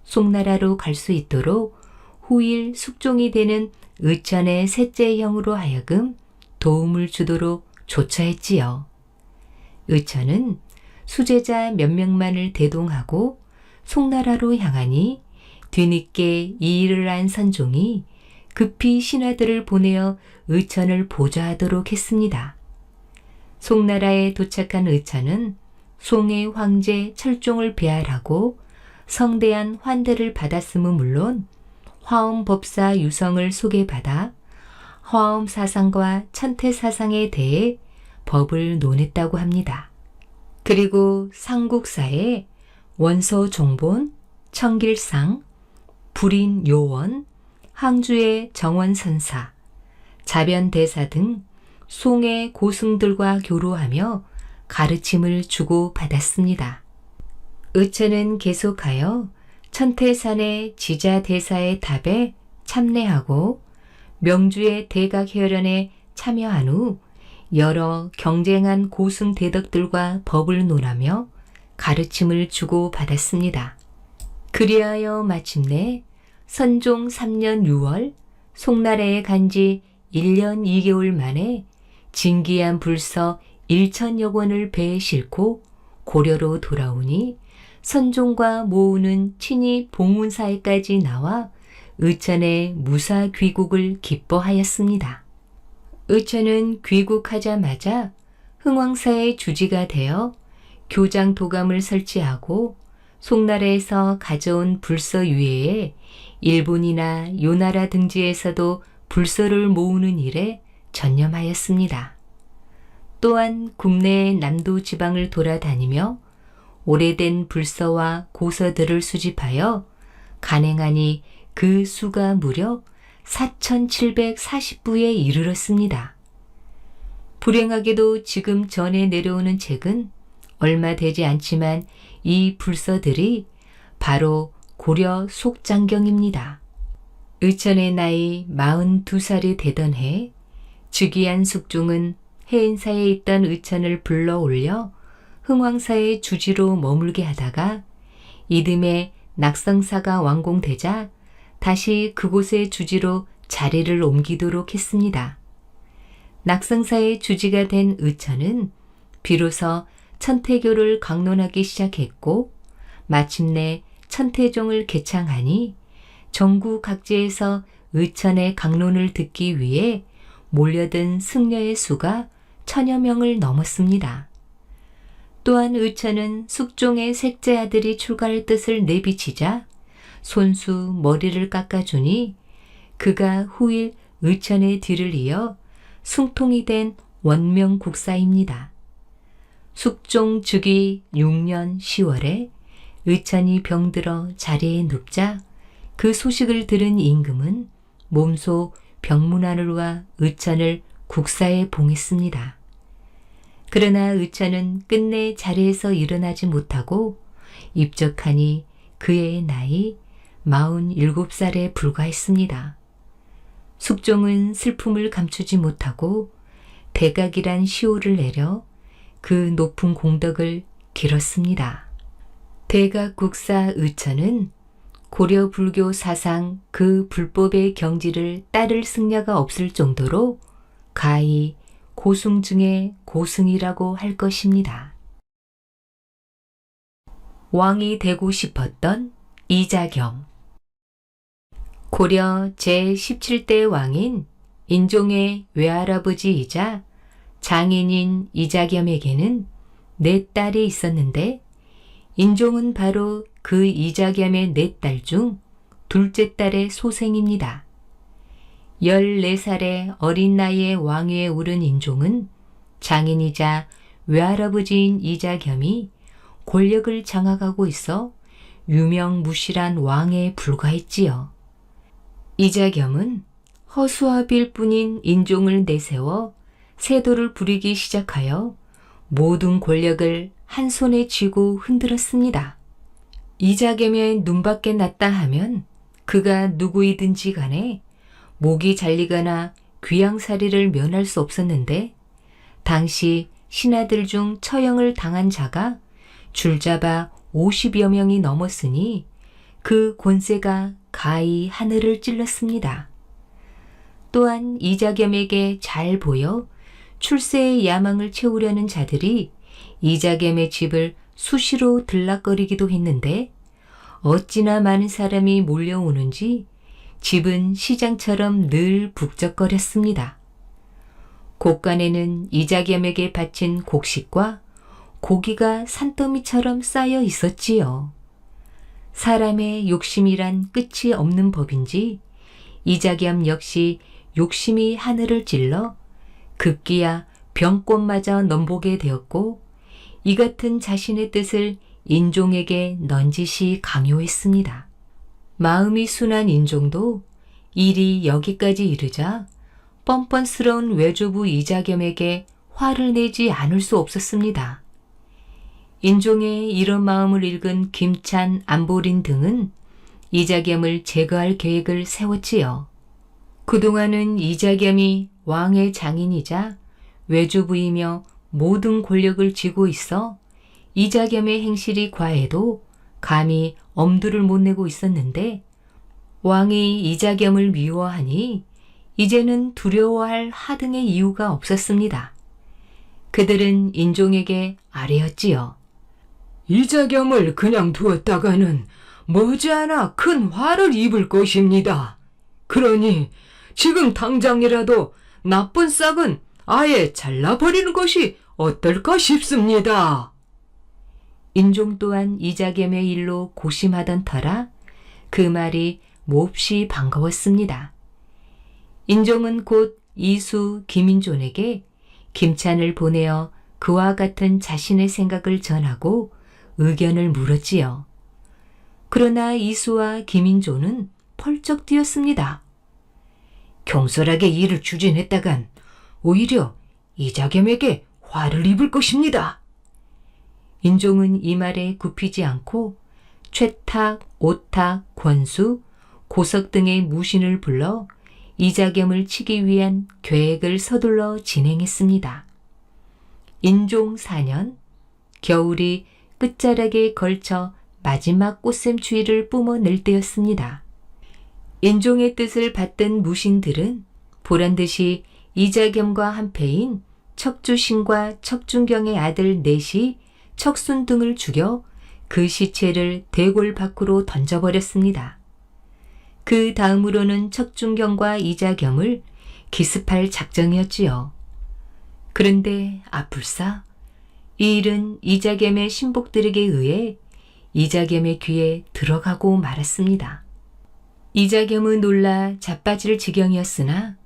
송나라로 갈 수 있도록 후일 숙종이 되는 의천의 셋째 형으로 하여금 도움을 주도록 조처했지요. 의천은 수제자 몇 명만을 대동하고 송나라로 향하니 뒤늦게 이 일을 안 선종이 급히 신하들을 보내어 의천을 보좌하도록 했습니다. 송나라에 도착한 의천은 송의 황제 철종을 배할하고 성대한 환대를 받았음은 물론 화엄법사 유성을 소개받아 화엄사상과 천태사상에 대해 법을 논했다고 합니다. 그리고 삼국사에 원소종본, 청길상, 불인요원, 항주의 정원선사, 자변대사 등 송의 고승들과 교로하며 가르침을 주고받았습니다. 의천은 계속하여 천태산의 지자대사의 답에 참례하고 명주의 대각혈연에 참여한 후 여러 경쟁한 고승 대덕들과 법을 논하며 가르침을 주고받았습니다. 그리하여 마침내 선종 3년 6월 송나라에 간 지 1년 2개월 만에 진기한 불서 1천여 권을 배에 싣고 고려로 돌아오니 선종과 모우는 친히 봉운사에까지 나와 의천의 무사 귀국을 기뻐하였습니다. 의천은 귀국하자마자 흥왕사의 주지가 되어 교장 도감을 설치하고 송나라에서 가져온 불서 위에 일본이나 요나라 등지에서도 불서를 모으는 일에 전념하였습니다. 또한 국내의 남도 지방을 돌아다니며 오래된 불서와 고서들을 수집하여 간행하니 그 수가 무려 4,740부에 이르렀습니다. 불행하게도 지금 전해 내려오는 책은 얼마 되지 않지만 이 불서들이 바로 고려 속장경입니다. 의천의 나이 42살이 되던 해 즉위한 숙종은 해인사에 있던 의천을 불러 올려 흥왕사의 주지로 머물게 하다가 이듬해 낙성사가 완공되자 다시 그곳의 주지로 자리를 옮기도록 했습니다. 낙성사의 주지가 된 의천은 비로소 천태교를 강론하기 시작했고 마침내 천태종을 개창하니 전국 각지에서 의천의 강론을 듣기 위해 몰려든 승려의 수가 1000여 명을 넘었습니다. 또한 의천은 숙종의 셋째 아들이 출가할 뜻을 내비치자 손수 머리를 깎아주니 그가 후일 의천의 뒤를 이어 숭통이 된 원명국사입니다. 숙종 주기 6년 10월에 의천이 병들어 자리에 눕자 그 소식을 들은 임금은 몸소 병문안을 와 의천을 국사에 봉했습니다. 그러나 의천은 끝내 자리에서 일어나지 못하고 입적하니 그의 나이 47살에 불과했습니다. 숙종은 슬픔을 감추지 못하고 대각이란 시호를 내려 그 높은 공덕을 길었습니다. 대각국사 의천은 고려 불교 사상 그 불법의 경지를 따를 승려가 없을 정도로 가히 고승 중의 고승이라고 할 것입니다. 왕이 되고 싶었던 이자겸. 고려 제17대 왕인 인종의 외할아버지이자 장인인 이자겸에게는 4딸이 있었는데 인종은 바로 그 이자겸의 4딸 중 둘째 딸의 소생입니다. 14살의 어린 나이에 왕위에 오른 인종은 장인이자 외할아버지인 이자겸이 권력을 장악하고 있어 유명무실한 왕에 불과했지요. 이자겸은 허수아비일 뿐인 인종을 내세워 세도를 부리기 시작하여 모든 권력을 한 손에 쥐고 흔들었습니다. 이자겸의 눈밖에 났다 하면 그가 누구이든지 간에 목이 잘리거나 귀양살이를 면할 수 없었는데 당시 신하들 중 처형을 당한 자가 줄잡아 50여 명이 넘었으니 그 권세가 가히 하늘을 찔렀습니다. 또한 이자겸에게 잘 보여 출세의 야망을 채우려는 자들이 이자겸의 집을 수시로 들락거리기도 했는데 어찌나 많은 사람이 몰려오는지 집은 시장처럼 늘 북적거렸습니다. 곳간에는 이자겸에게 바친 곡식과 고기가 산더미처럼 쌓여 있었지요. 사람의 욕심이란 끝이 없는 법인지 이자겸 역시 욕심이 하늘을 찔러 급기야 병꽃마저 넘보게 되었고 이 같은 자신의 뜻을 인종에게 넌지시 강요했습니다. 마음이 순한 인종도 일이 여기까지 이르자 뻔뻔스러운 외조부 이자겸에게 화를 내지 않을 수 없었습니다. 인종의 이런 마음을 읽은 김찬, 안보린 등은 이자겸을 제거할 계획을 세웠지요. 그동안은 이자겸이 왕의 장인이자 외조부이며 모든 권력을 쥐고 있어 이자겸의 행실이 과해도 감히 엄두를 못 내고 있었는데 왕이 이자겸을 미워하니 이제는 두려워할 하등의 이유가 없었습니다. 그들은 인종에게 아뢰었지요. 이자겸을 그냥 두었다가는 머지않아 큰 화를 입을 것입니다. 그러니 지금 당장이라도 나쁜 싹은 아예 잘라버리는 것이 어떨까 싶습니다. 인종 또한 이자겸의 일로 고심하던 터라 그 말이 몹시 반가웠습니다. 인종은 곧 이수 김인존에게 김찬을 보내어 그와 같은 자신의 생각을 전하고 의견을 물었지요. 그러나 이수와 김인존은 펄쩍 뛰었습니다. 경솔하게 일을 추진했다간 오히려 이자겸에게 화를 입을 것입니다. 인종은 이 말에 굽히지 않고 최탁, 오탁, 권수, 고석 등의 무신을 불러 이자겸을 치기 위한 계획을 서둘러 진행했습니다. 인종 4년, 겨울이 끝자락에 걸쳐 마지막 꽃샘추위를 뿜어낼 때였습니다. 인종의 뜻을 받든 무신들은 보란듯이 이자겸과 한패인 척주신과 척준경의 아들 넷이 척순 등을 죽여 그 시체를 대궐 밖으로 던져버렸습니다. 그 다음으로는 척준경과 이자겸을 기습할 작정이었지요. 그런데 아플싸 이 일은 이자겸의 신복들에게 의해 이자겸의 귀에 들어가고 말았습니다. 이자겸은 놀라 자빠질 지경이었으나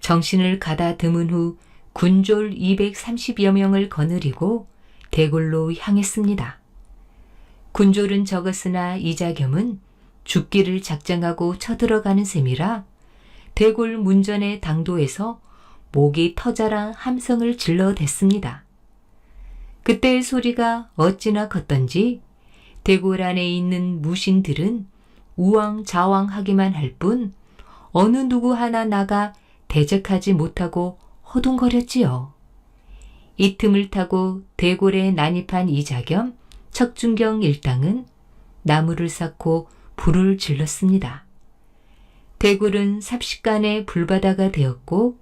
정신을 가다듬은 후 군졸 230여 명을 거느리고 대궐로 향했습니다. 군졸은 적었으나 이자겸은 죽기를 작정하고 쳐들어가는 셈이라 대궐 문전의 당도에서 목이 터져라 함성을 질러댔습니다. 그때의 소리가 어찌나 컸던지 대궐 안에 있는 무신들은 우왕좌왕하기만 할 뿐 어느 누구 하나 나가 대적하지 못하고 허둥거렸지요. 이 틈을 타고 대궐에 난입한 이자겸, 척준경 일당은 나무를 쌓고 불을 질렀습니다. 대궐은 삽시간에 불바다가 되었고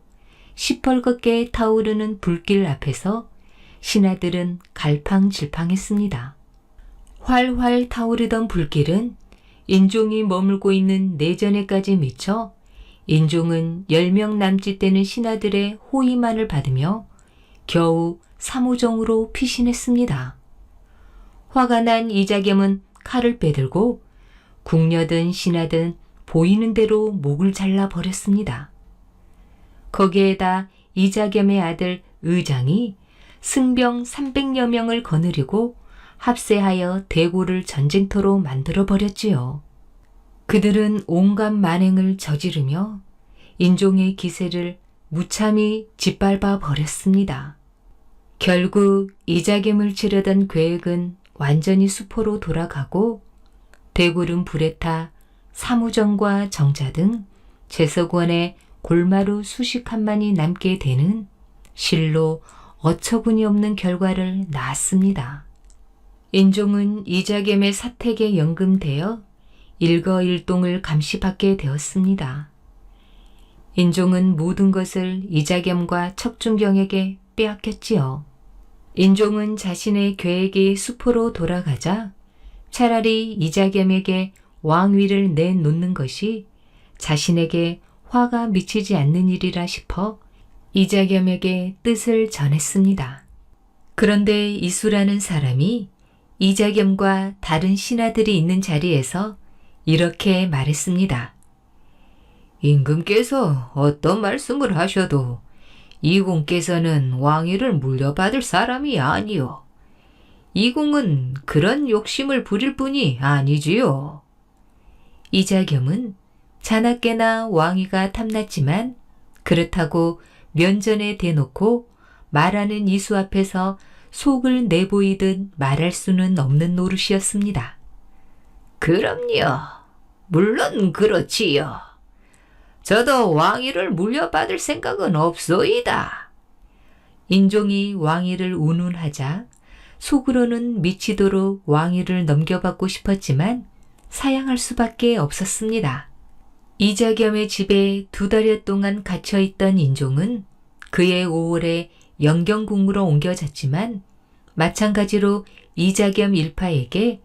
시뻘겋게 타오르는 불길 앞에서 신하들은 갈팡질팡했습니다. 활활 타오르던 불길은 인종이 머물고 있는 내전에까지 미쳐 인종은 10명 남짓 되는 신하들의 호의만을 받으며 겨우 사무정으로 피신했습니다. 화가 난 이자겸은 칼을 빼들고 궁녀든 신하든 보이는 대로 목을 잘라버렸습니다. 거기에다 이자겸의 아들 의장이 승병 300여 명을 거느리고 합세하여 대궐을 전쟁터로 만들어버렸지요. 그들은 온갖 만행을 저지르며 인종의 기세를 무참히 짓밟아 버렸습니다. 결국 이자겸을 치려던 계획은 완전히 수포로 돌아가고 대궐은 불에 타 사무정과 정자 등 제석원의 골마루 수십 칸만이 남게 되는 실로 어처구니 없는 결과를 낳았습니다. 인종은 이자겸의 사택에 연금되어 일거일동을 감시받게 되었습니다. 인종은 모든 것을 이자겸과 척준경에게 빼앗겼지요. 인종은 자신의 계획이 수포로 돌아가자 차라리 이자겸에게 왕위를 내놓는 것이 자신에게 화가 미치지 않는 일이라 싶어 이자겸에게 뜻을 전했습니다. 그런데 이수라는 사람이 이자겸과 다른 신하들이 있는 자리에서 이렇게 말했습니다. 임금께서 어떤 말씀을 하셔도 이공께서는 왕위를 물려받을 사람이 아니요. 이공은 그런 욕심을 부릴 뿐이 아니지요. 이자겸은 자나깨나 왕위가 탐났지만 그렇다고 면전에 대놓고 말하는 이수 앞에서 속을 내보이듯 말할 수는 없는 노릇이었습니다. 그럼요. 물론 그렇지요. 저도 왕위를 물려받을 생각은 없소이다. 인종이 왕위를 운운하자 속으로는 미치도록 왕위를 넘겨받고 싶었지만 사양할 수밖에 없었습니다. 이자겸의 집에 2달여 동안 갇혀있던 인종은 그의 5월에 영경궁으로 옮겨졌지만 마찬가지로 이자겸 일파에게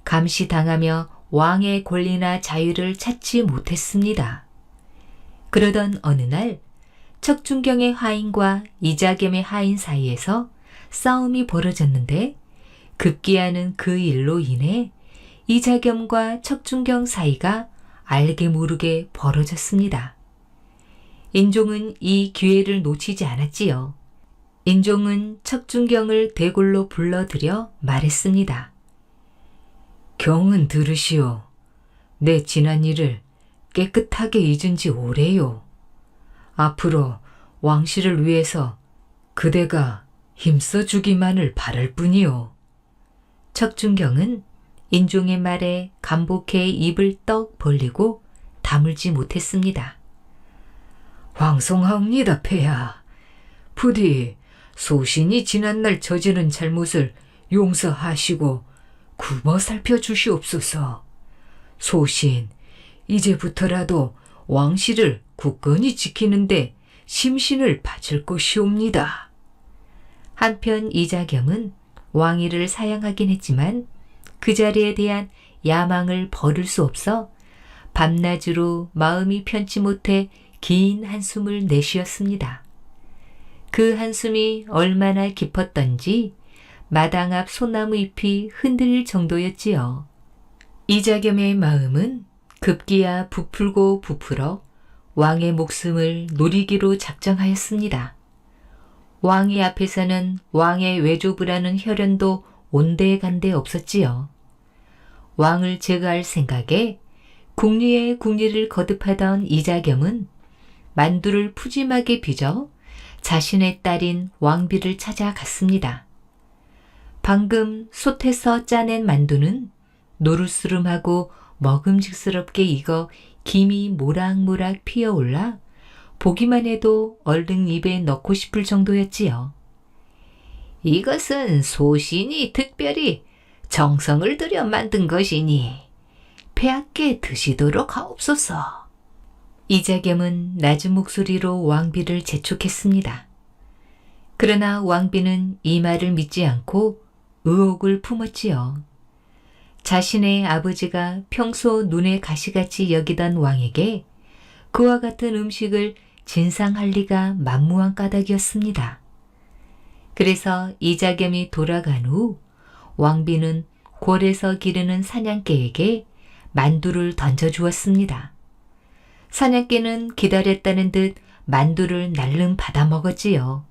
감시당하며 왕의 권리나 자유를 찾지 못했습니다. 그러던 어느 날 척준경의 하인과 이자겸의 하인 사이에서 싸움이 벌어졌는데 급기야는 그 일로 인해 이자겸과 척준경 사이가 알게 모르게 벌어졌습니다. 인종은 이 기회를 놓치지 않았지요. 인종은 척준경을 대궐로 불러들여 말했습니다. 경은 들으시오. 내 지난 일을 깨끗하게 잊은 지 오래요. 앞으로 왕실을 위해서 그대가 힘써주기만을 바랄 뿐이요. 척준경은 인종의 말에 감복해 입을 떡 벌리고 다물지 못했습니다. 황송하옵니다, 폐하. 부디 소신이 지난날 저지른 잘못을 용서하시고 굽어 살펴주시옵소서. 소신, 이제부터라도 왕실을 굳건히 지키는데 심신을 바칠 것이옵니다. 한편 이자겸은 왕위를 사양하긴 했지만 그 자리에 대한 야망을 버릴 수 없어 밤낮으로 마음이 편치 못해 긴 한숨을 내쉬었습니다. 그 한숨이 얼마나 깊었던지 마당 앞 소나무 잎이 흔들릴 정도였지요. 이자겸의 마음은 급기야 부풀고 부풀어 왕의 목숨을 노리기로 작정하였습니다. 왕의 앞에서는 왕의 외조부라는 혈연도 온데간데 없었지요. 왕을 제거할 생각에 궁리에 궁리를 거듭하던 이자겸은 만두를 푸짐하게 빚어 자신의 딸인 왕비를 찾아갔습니다. 방금 솥에서 짜낸 만두는 노르스름하고 먹음직스럽게 익어 김이 모락모락 피어올라 보기만 해도 얼른 입에 넣고 싶을 정도였지요. 이것은 소신이 특별히 정성을 들여 만든 것이니 배하께 드시도록 하옵소서. 이자겸은 낮은 목소리로 왕비를 재촉했습니다. 그러나 왕비는 이 말을 믿지 않고 의혹을 품었지요. 자신의 아버지가 평소 눈에 가시같이 여기던 왕에게 그와 같은 음식을 진상할 리가 만무한 까닭이었습니다. 그래서 이자겸이 돌아간 후 왕비는 궐에서 기르는 사냥개에게 만두를 던져주었습니다. 사냥개는 기다렸다는 듯 만두를 날름 받아 먹었지요.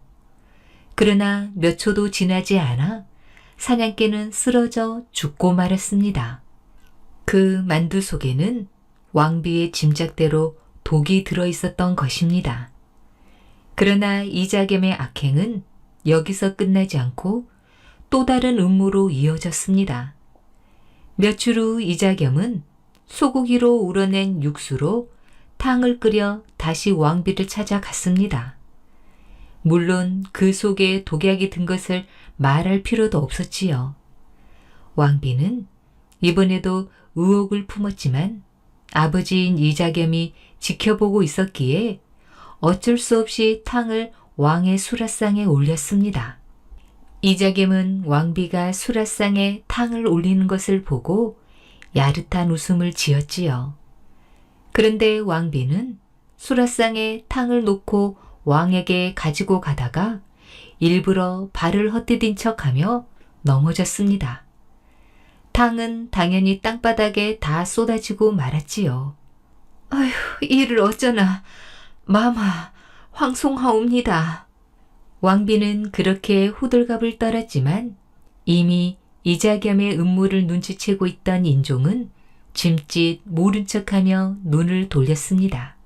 그러나 몇 초도 지나지 않아 사냥개는 쓰러져 죽고 말았습니다. 그 만두 속에는 왕비의 짐작대로 독이 들어있었던 것입니다. 그러나 이자겸의 악행은 여기서 끝나지 않고 또 다른 음모로 이어졌습니다. 며칠 후 이자겸은 소고기로 우러낸 육수로 탕을 끓여 다시 왕비를 찾아갔습니다. 물론 그 속에 독약이 든 것을 말할 필요도 없었지요. 왕비는 이번에도 의혹을 품었지만 아버지인 이자겸이 지켜보고 있었기에 어쩔 수 없이 탕을 왕의 수라상에 올렸습니다. 이자겸은 왕비가 수라상에 탕을 올리는 것을 보고 야릇한 웃음을 지었지요. 그런데 왕비는 수라상에 탕을 놓고 왕에게 가지고 가다가 일부러 발을 헛디딘 척하며 넘어졌습니다. 탕은 당연히 땅바닥에 다 쏟아지고 말았지요. 아휴, 이를 어쩌나. 마마, 황송하옵니다. 왕비는 그렇게 호들갑을 떨었지만 이미 이자겸의 음모를 눈치채고 있던 인종은 짐짓 모른 척하며 눈을 돌렸습니다.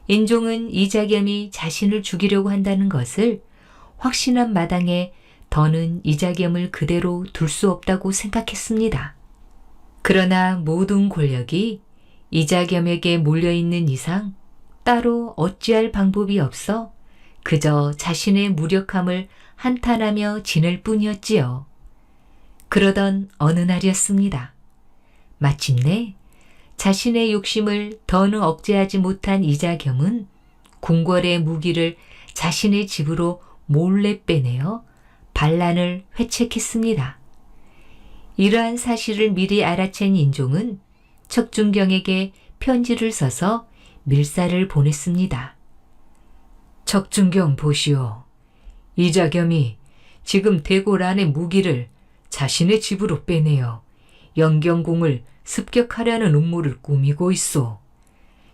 인종은 이자겸이 자신을 죽이려고 한다는 것을 확신한 마당에 더는 이자겸을 그대로 둘 수 없다고 생각했습니다. 그러나 모든 권력이 이자겸에게 몰려있는 이상 따로 어찌할 방법이 없어 그저 자신의 무력함을 한탄하며 지낼 뿐이었지요. 그러던 어느 날이었습니다. 마침내 자신의 욕심을 더는 억제하지 못한 이자겸은 궁궐의 무기를 자신의 집으로 몰래 빼내어 반란을 회책했습니다. 이러한 사실을 미리 알아챈 인종은 척준경에게 편지를 써서 밀사를 보냈습니다. 척준경 보시오. 이자겸이 지금 대궐 안의 무기를 자신의 집으로 빼내어 영경궁을 습격하려는 음모를 꾸미고 있소.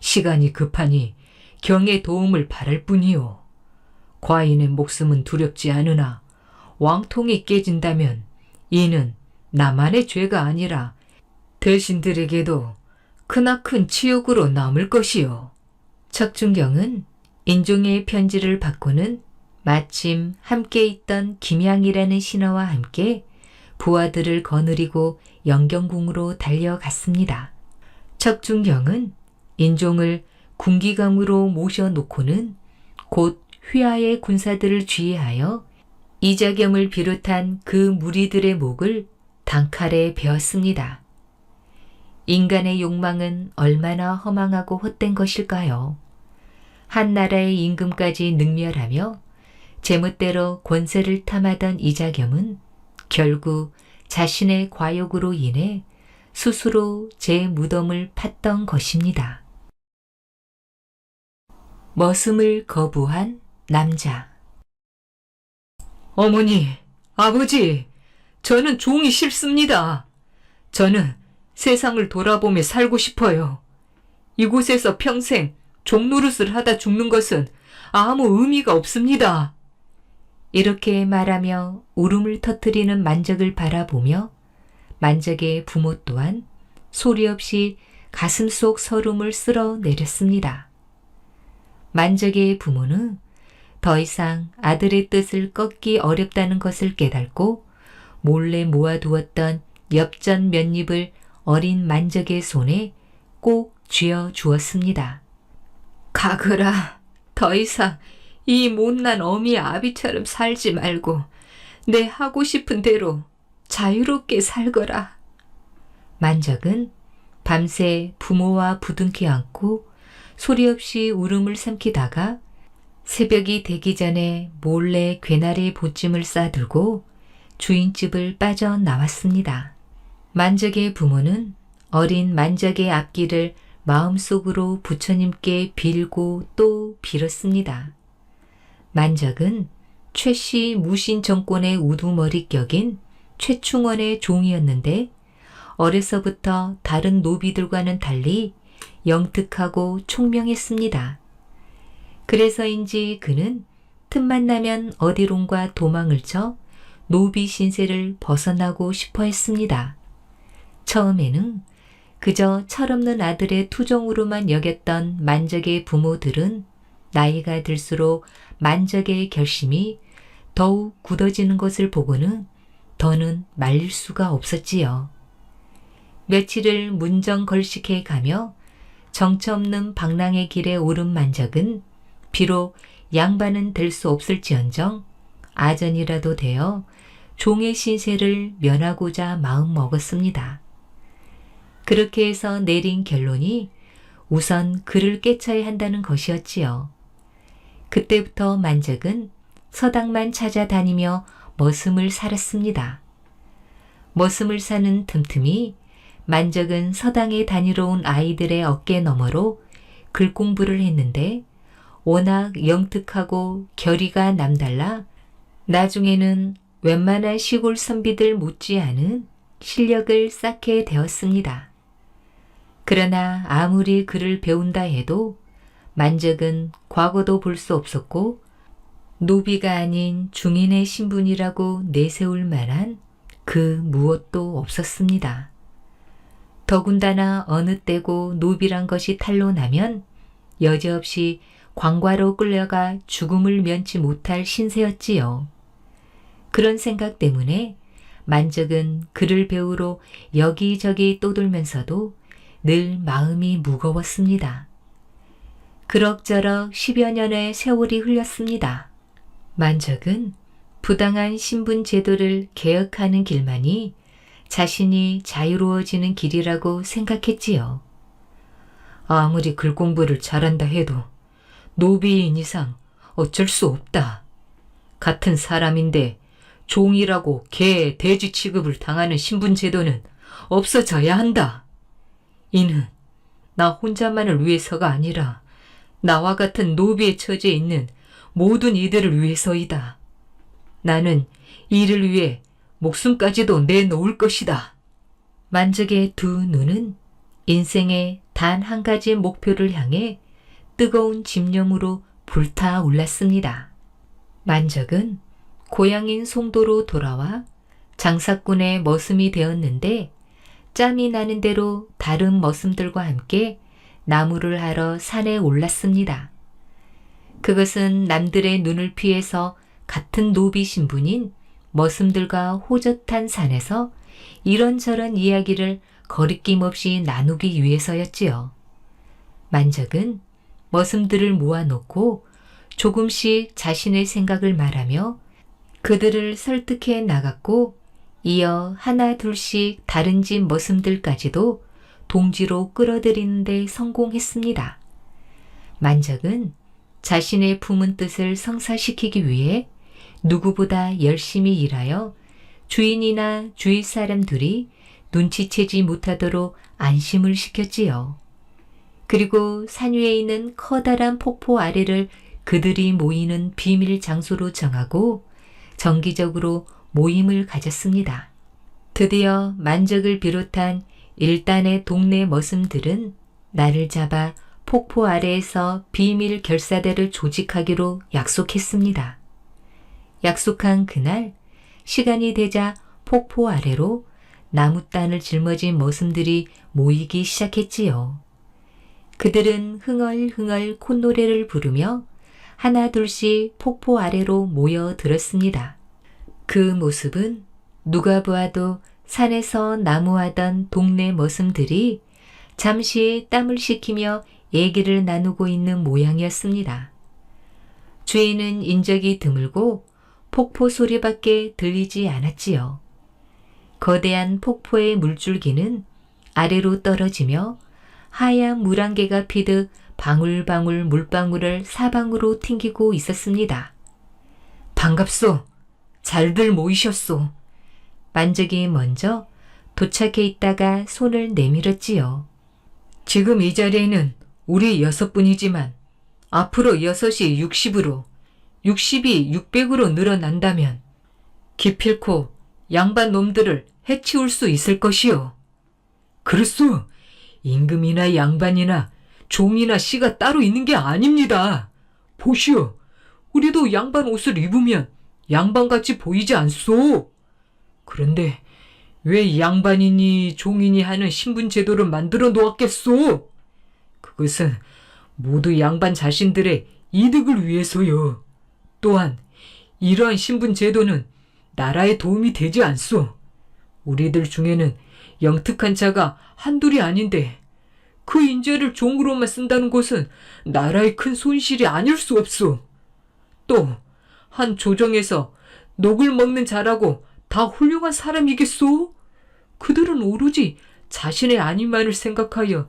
시간이 급하니 경의 도움을 바랄 뿐이오. 과인의 목숨은 두렵지 않으나 왕통이 깨진다면 이는 나만의 죄가 아니라 대신들에게도 크나큰 치욕으로 남을 것이오. 척준경은 인종의 편지를 받고는 마침 함께 있던 김양이라는 신하와 함께 부하들을 거느리고 영경궁으로 달려갔습니다. 척준경은 인종을 군기강으로 모셔놓고는 곧 휘하의 군사들을 주의하여 이자겸을 비롯한 그 무리들의 목을 단칼에 베었습니다. 인간의 욕망은 얼마나 허망하고 헛된 것일까요? 한 나라의 임금까지 능멸하며 제멋대로 권세를 탐하던 이자겸은 결국 자신의 과욕으로 인해 스스로 제 무덤을 팠던 것입니다. 머슴을 거부한 남자. 어머니, 아버지, 저는 종이 싫습니다. 저는 세상을 돌아보며 살고 싶어요. 이곳에서 평생 종노릇을 하다 죽는 것은 아무 의미가 없습니다. 이렇게 말하며 울음을 터뜨리는 만적을 바라보며 만적의 부모 또한 소리 없이 가슴 속 서름을 쓸어내렸습니다. 만적의 부모는 더 이상 아들의 뜻을 꺾기 어렵다는 것을 깨닫고 몰래 모아두었던 엽전 몇 입을 어린 만적의 손에 꼭 쥐어 주었습니다. 가거라. 더 이상 이 못난 어미 아비처럼 살지 말고 내 하고 싶은 대로 자유롭게 살거라. 만적은 밤새 부모와 부둥켜 안고 소리 없이 울음을 삼키다가 새벽이 되기 전에 몰래 괴나리 보찜을 싸들고 주인집을 빠져나왔습니다. 만적의 부모는 어린 만적의 앞길을 마음속으로 부처님께 빌고 또 빌었습니다. 만적은 최씨 무신 정권의 우두머리격인 최충원의 종이었는데 어려서부터 다른 노비들과는 달리 영특하고 총명했습니다. 그래서인지 그는 틈만 나면 어디론가 도망을 쳐 노비 신세를 벗어나고 싶어 했습니다. 처음에는 그저 철없는 아들의 투정으로만 여겼던 만적의 부모들은 나이가 들수록 만적의 결심이 더욱 굳어지는 것을 보고는 더는 말릴 수가 없었지요. 며칠을 문정걸식해 가며 정처없는 방랑의 길에 오른 만적은 비록 양반은 될 수 없을지언정 아전이라도 되어 종의 신세를 면하고자 마음먹었습니다. 그렇게 해서 내린 결론이 우선 그를 깨쳐야 한다는 것이었지요. 그때부터 만적은 서당만 찾아다니며 머슴을 살았습니다. 머슴을 사는 틈틈이 만적은 서당에 다니러 온 아이들의 어깨 너머로 글 공부를 했는데 워낙 영특하고 결의가 남달라 나중에는 웬만한 시골 선비들 못지않은 실력을 쌓게 되었습니다. 그러나 아무리 글을 배운다 해도 만적은 과거도 볼 수 없었고 노비가 아닌 중인의 신분이라고 내세울 만한 그 무엇도 없었습니다. 더군다나 어느 때고 노비란 것이 탄로나면 여지없이 광과로 끌려가 죽음을 면치 못할 신세였지요. 그런 생각 때문에 만적은 글을 배우러 여기저기 떠돌면서도 늘 마음이 무거웠습니다. 그럭저럭 10여 년의 세월이 흘렀습니다. 만적은 부당한 신분 제도를 개혁하는 길만이 자신이 자유로워지는 길이라고 생각했지요. 아무리 글 공부를 잘한다 해도 노비인 이상 어쩔 수 없다. 같은 사람인데 종이라고 개, 돼지 취급을 당하는 신분 제도는 없어져야 한다. 이는 나 혼자만을 위해서가 아니라 나와 같은 노비의 처지에 있는 모든 이들을 위해서이다. 나는 이를 위해 목숨까지도 내놓을 것이다. 만적의 두 눈은 인생의 단 한 가지 목표를 향해 뜨거운 집념으로 불타올랐습니다. 만적은 고향인 송도로 돌아와 장사꾼의 머슴이 되었는데 짬이 나는 대로 다른 머슴들과 함께 나무를 하러 산에 올랐습니다. 그것은 남들의 눈을 피해서 같은 노비 신분인 머슴들과 호젓한 산에서 이런저런 이야기를 거리낌 없이 나누기 위해서였지요. 만적은 머슴들을 모아놓고 조금씩 자신의 생각을 말하며 그들을 설득해 나갔고 이어 하나 둘씩 다른 집 머슴들까지도 동지로 끌어들이는 데 성공했습니다. 만적은 자신의 품은 뜻을 성사시키기 위해 누구보다 열심히 일하여 주인이나 주위 사람들이 눈치채지 못하도록 안심을 시켰지요. 그리고 산 위에 있는 커다란 폭포 아래를 그들이 모이는 비밀 장소로 정하고 정기적으로 모임을 가졌습니다. 드디어 만적을 비롯한 일단의 동네 머슴들은 나를 잡아 폭포 아래에서 비밀 결사대를 조직하기로 약속했습니다. 약속한 그날 시간이 되자 폭포 아래로 나무단을 짊어진 머슴들이 모이기 시작했지요. 그들은 흥얼흥얼 콧노래를 부르며 하나 둘씩 폭포 아래로 모여들었습니다. 그 모습은 누가 보아도 산에서 나무하던 동네 머슴들이 잠시 땀을 식히며 얘기를 나누고 있는 모양이었습니다. 주인은 인적이 드물고 폭포 소리밖에 들리지 않았지요. 거대한 폭포의 물줄기는 아래로 떨어지며 하얀 물안개가 피듯 방울방울 물방울을 사방으로 튕기고 있었습니다. 반갑소. 잘들 모이셨소. 만적이 먼저 도착해 있다가 손을 내밀었지요. 지금 이 자리에는 우리 6분이지만 앞으로 6이 60으로 60이 600으로 늘어난다면 기필코 양반 놈들을 해치울 수 있을 것이요. 그렇소. 임금이나 양반이나 종이나 씨가 따로 있는 게 아닙니다. 보시오. 우리도 양반 옷을 입으면 양반같이 보이지 않소. 그런데 왜 양반이니 종이니 하는 신분 제도를 만들어 놓았겠소? 그것은 모두 양반 자신들의 이득을 위해서요. 또한 이러한 신분 제도는 나라에 도움이 되지 않소. 우리들 중에는 영특한 자가 한둘이 아닌데 그 인재를 종으로만 쓴다는 것은 나라의 큰 손실이 아닐 수 없소. 또 한 조정에서 녹을 먹는 자라고 다 훌륭한 사람이겠소? 그들은 오로지 자신의 안위만을 생각하여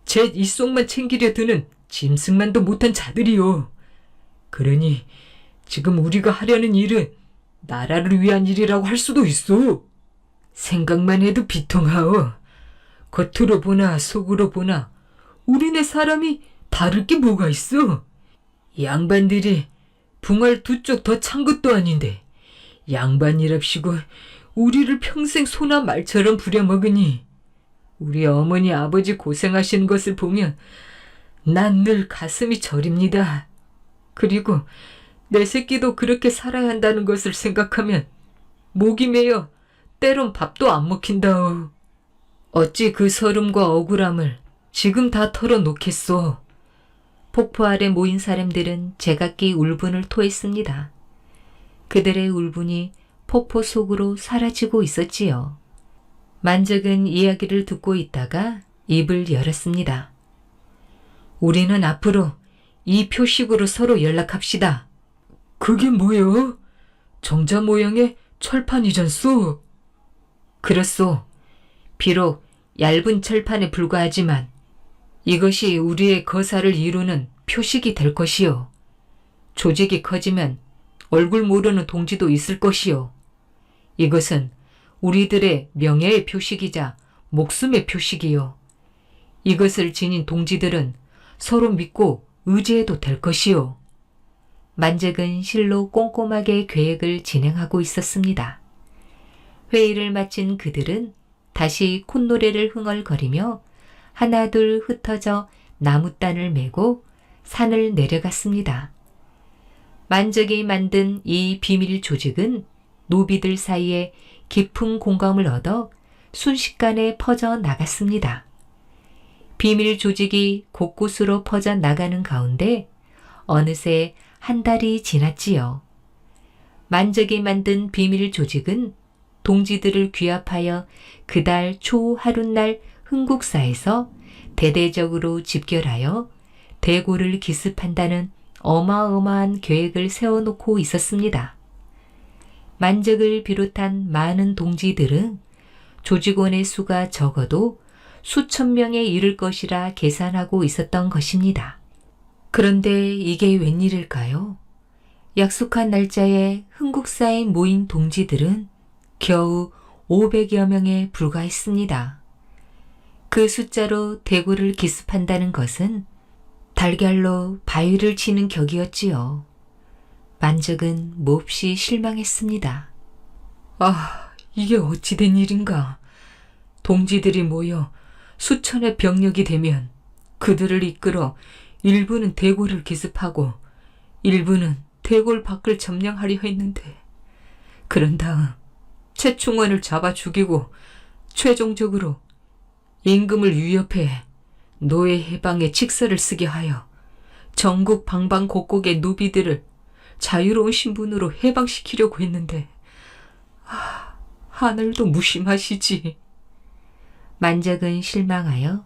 제 일속만 챙기려 드는 짐승만도 못한 자들이요. 그러니 지금 우리가 하려는 일은 나라를 위한 일이라고 할 수도 있소. 생각만 해도 비통하오. 겉으로 보나 속으로 보나 우리네 사람이 다를 게 뭐가 있어? 양반들이 붕알 2쪽 더 찬 것도 아닌데 양반이랍시고 우리를 평생 소나 말처럼 부려먹으니 우리 어머니 아버지 고생하시는 것을 보면 난 늘 가슴이 저립니다. 그리고 내 새끼도 그렇게 살아야 한다는 것을 생각하면 목이 메여 때론 밥도 안 먹힌다오. 어찌 그 서름과 억울함을 지금 다 털어놓겠소. 폭포 아래 모인 사람들은 제각기 울분을 토했습니다. 그들의 울분이 폭포 속으로 사라지고 있었지요. 만적은 이야기를 듣고 있다가 입을 열었습니다. 우리는 앞으로 이 표식으로 서로 연락합시다. 그게 뭐요? 정자 모양의 철판이잖소. 그렇소. 비록 얇은 철판에 불과하지만 이것이 우리의 거사를 이루는 표식이 될 것이요. 조직이 커지면 얼굴 모르는 동지도 있을 것이요. 이것은 우리들의 명예의 표식이자 목숨의 표식이요. 이것을 지닌 동지들은 서로 믿고 의지해도 될 것이요. 만적은 실로 꼼꼼하게 계획을 진행하고 있었습니다. 회의를 마친 그들은 다시 콧노래를 흥얼거리며 하나둘 흩어져 나무단을 메고 산을 내려갔습니다. 만적이 만든 이 비밀 조직은 노비들 사이에 깊은 공감을 얻어 순식간에 퍼져 나갔습니다. 비밀 조직이 곳곳으로 퍼져 나가는 가운데 어느새 한 달이 지났지요. 만적이 만든 비밀 조직은 동지들을 귀합하여 그달 초 하룻날 흥국사에서 대대적으로 집결하여 대고를 기습한다는 어마어마한 계획을 세워놓고 있었습니다. 만적을 비롯한 많은 동지들은 조직원의 수가 적어도 수천 명에 이를 것이라 계산하고 있었던 것입니다. 그런데 이게 웬일일까요? 약속한 날짜에 흥국사에 모인 동지들은 겨우 500여 명에 불과했습니다. 그 숫자로 대구를 기습한다는 것은 달걀로 바위를 치는 격이었지요. 만적은 몹시 실망했습니다. 아, 이게 어찌 된 일인가. 동지들이 모여 수천의 병력이 되면 그들을 이끌어 일부는 대궐을 기습하고 일부는 대궐 밖을 점령하려 했는데, 그런 다음 최충원을 잡아 죽이고 최종적으로 임금을 위협해 노예 해방의 칙서를 쓰게 하여 전국 방방곡곡의 노비들을 자유로운 신분으로 해방시키려고 했는데, 하늘도 무심하시지. 만작은 실망하여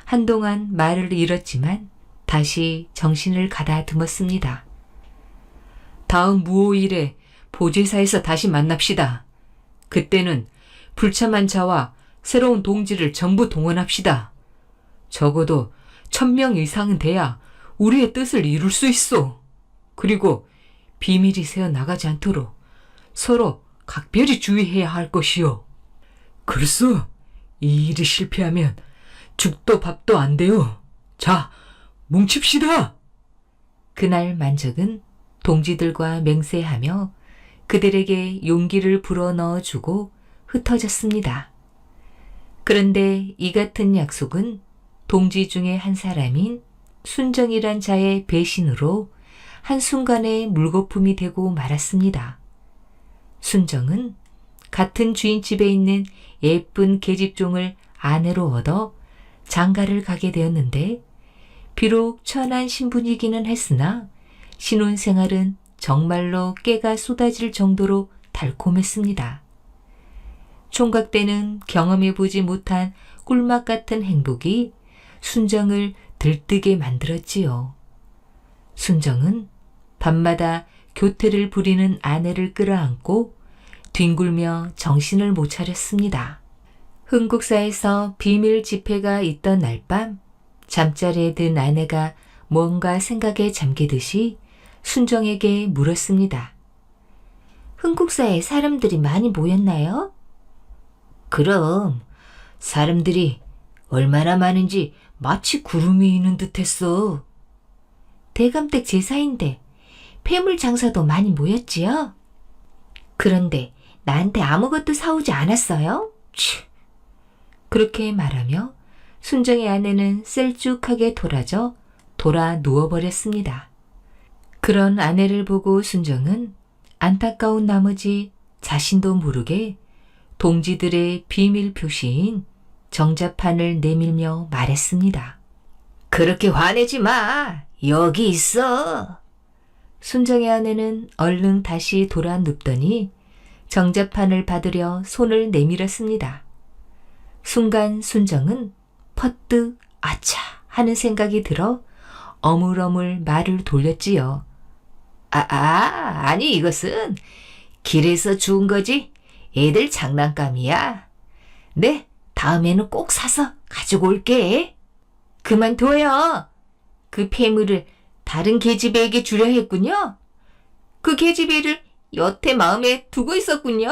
한동안 말을 잃었지만 다시 정신을 가다듬었습니다. 다음 무오일에 보제사에서 다시 만납시다. 그때는 불참한 자와 새로운 동지를 전부 동원합시다. 적어도 1000명 이상은 돼야 우리의 뜻을 이룰 수 있어. 그리고 비밀이 새어나가지 않도록 서로 각별히 주의해야 할 것이요. 글쎄, 이 일이 실패하면 죽도 밥도 안 돼요. 자, 뭉칩시다. 그날 만적은 동지들과 맹세하며 그들에게 용기를 불어넣어주고 흩어졌습니다. 그런데 이 같은 약속은 동지 중에 한 사람인 순정이란 자의 배신으로 한순간에 물거품이 되고 말았습니다. 순정은 같은 주인집에 있는 예쁜 계집종을 아내로 얻어 장가를 가게 되었는데, 비록 천한 신분이기는 했으나 신혼생활은 정말로 깨가 쏟아질 정도로 달콤했습니다. 총각 때는 경험해보지 못한 꿀맛 같은 행복이 순정을 들뜨게 만들었지요. 순정은 밤마다 교태를 부리는 아내를 끌어안고 뒹굴며 정신을 못 차렸습니다. 흥국사에서 비밀 집회가 있던 날 밤, 잠자리에 든 아내가 뭔가 생각에 잠기듯이 순정에게 물었습니다. 흥국사에 사람들이 많이 모였나요? 그럼 사람들이 얼마나 많은지 마치 구름이 있는 듯했어. 대감댁 제사인데 폐물 장사도 많이 모였지요? 그런데 나한테 아무것도 사오지 않았어요? 치. 그렇게 말하며 순정의 아내는 셀쭉하게 돌아 누워버렸습니다. 그런 아내를 보고 순정은 안타까운 나머지 자신도 모르게 동지들의 비밀 표시인 정자판을 내밀며 말했습니다. 그렇게 화내지 마. 여기 있어. 순정의 아내는 얼른 다시 돌아 눕더니 정자판을 받으려 손을 내밀었습니다. 순간 순정은 퍼뜩 아차 하는 생각이 들어 어물어물 말을 돌렸지요. 아니 이것은 길에서 주운 거지. 애들 장난감이야. 네, 다음에는 꼭 사서 가지고 올게. 그만둬요. 그 폐물을 다른 계집애에게 주려 했군요. 그 계집애를 여태 마음에 두고 있었군요.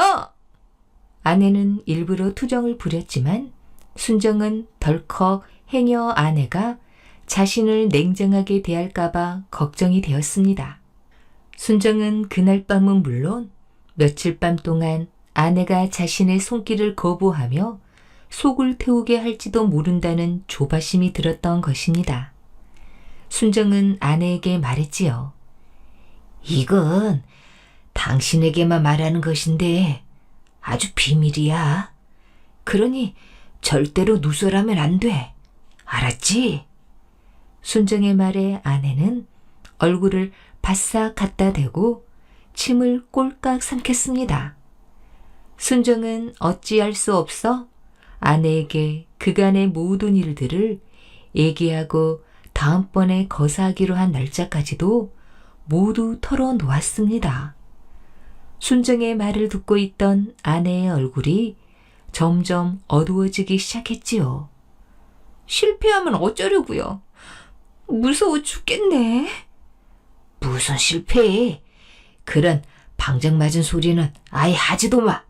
아내는 일부러 투정을 부렸지만 순정은 덜컥 해녀 아내가 자신을 냉정하게 대할까봐 걱정이 되었습니다. 순정은 그날 밤은 물론 며칠 밤 동안 아내가 자신의 손길을 거부하며 속을 태우게 할지도 모른다는 조바심이 들었던 것입니다. 순정은 아내에게 말했지요. 이건 당신에게만 말하는 것인데 아주 비밀이야. 그러니 절대로 누설하면 안 돼. 알았지? 순정의 말에 아내는 얼굴을 바싹 갖다 대고 침을 꼴깍 삼켰습니다. 순정은 어찌할 수 없어 아내에게 그간의 모든 일들을 얘기하고 다음번에 거사하기로 한 날짜까지도 모두 털어놓았습니다. 순정의 말을 듣고 있던 아내의 얼굴이 점점 어두워지기 시작했지요. 실패하면 어쩌려고요? 무서워 죽겠네. 무슨 실패? 그런 방정맞은 소리는 아예 하지도 마.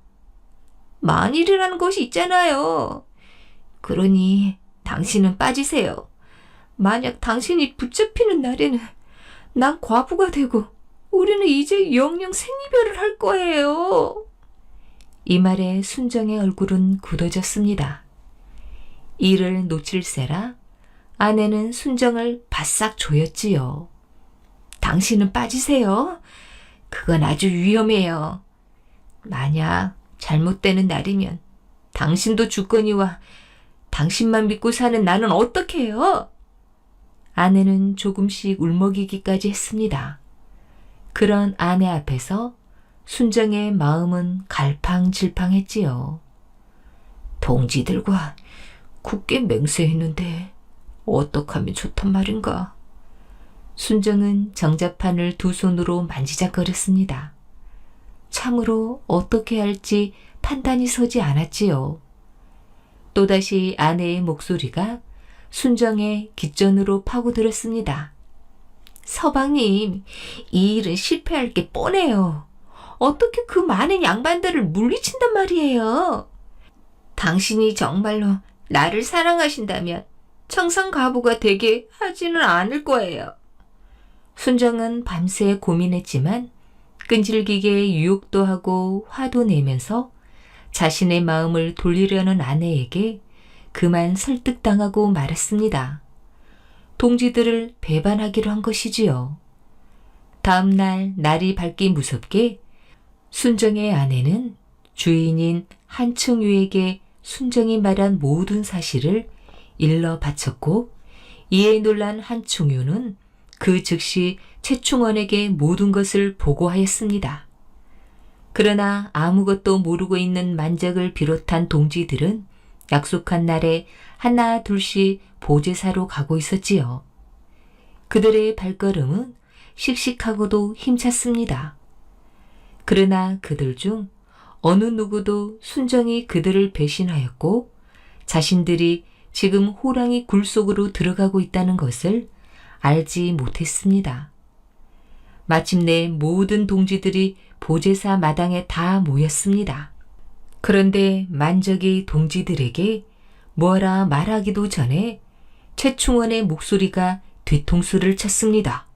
만일이라는 것이 있잖아요. 그러니 당신은 빠지세요. 만약 당신이 붙잡히는 날에는 난 과부가 되고 우리는 이제 영영 생이별을 할 거예요. 이 말에 순정의 얼굴은 굳어졌습니다. 이를 놓칠세라 아내는 순정을 바싹 조였지요. 당신은 빠지세요. 그건 아주 위험해요. 만약 잘못되는 날이면 당신도 죽거니와 당신만 믿고 사는 나는 어떻게 해요? 아내는 조금씩 울먹이기까지 했습니다. 그런 아내 앞에서 순정의 마음은 갈팡질팡했지요. 동지들과 굳게 맹세했는데 어떡하면 좋단 말인가. 순정은 정자판을 두 손으로 만지작거렸습니다. 참으로 어떻게 할지 판단이 서지 않았지요. 또다시 아내의 목소리가 순정의 귓전으로 파고들었습니다. 서방님, 이 일은 실패할 게 뻔해요. 어떻게 그 많은 양반들을 물리친단 말이에요. 당신이 정말로 나를 사랑하신다면 청산가부가 되게 하지는 않을 거예요. 순정은 밤새 고민했지만 끈질기게 유혹도 하고 화도 내면서 자신의 마음을 돌리려는 아내에게 그만 설득당하고 말았습니다. 동지들을 배반하기로 한 것이지요. 다음 날 날이 밝기 무섭게 순정의 아내는 주인인 한충유에게 순정이 말한 모든 사실을 일러 바쳤고 이에 놀란 한충유는 그 즉시 최충원에게 모든 것을 보고하였습니다. 그러나 아무것도 모르고 있는 만적을 비롯한 동지들은 약속한 날에 하나 둘씩 보제사로 가고 있었지요. 그들의 발걸음은 씩씩하고도 힘찼습니다. 그러나 그들 중 어느 누구도 순정이 그들을 배신하였고 자신들이 지금 호랑이 굴 속으로 들어가고 있다는 것을 알지 못했습니다. 마침내 모든 동지들이 보제사 마당에 다 모였습니다. 그런데 만적이 동지들에게 뭐라 말하기도 전에 최충원의 목소리가 뒤통수를 쳤습니다.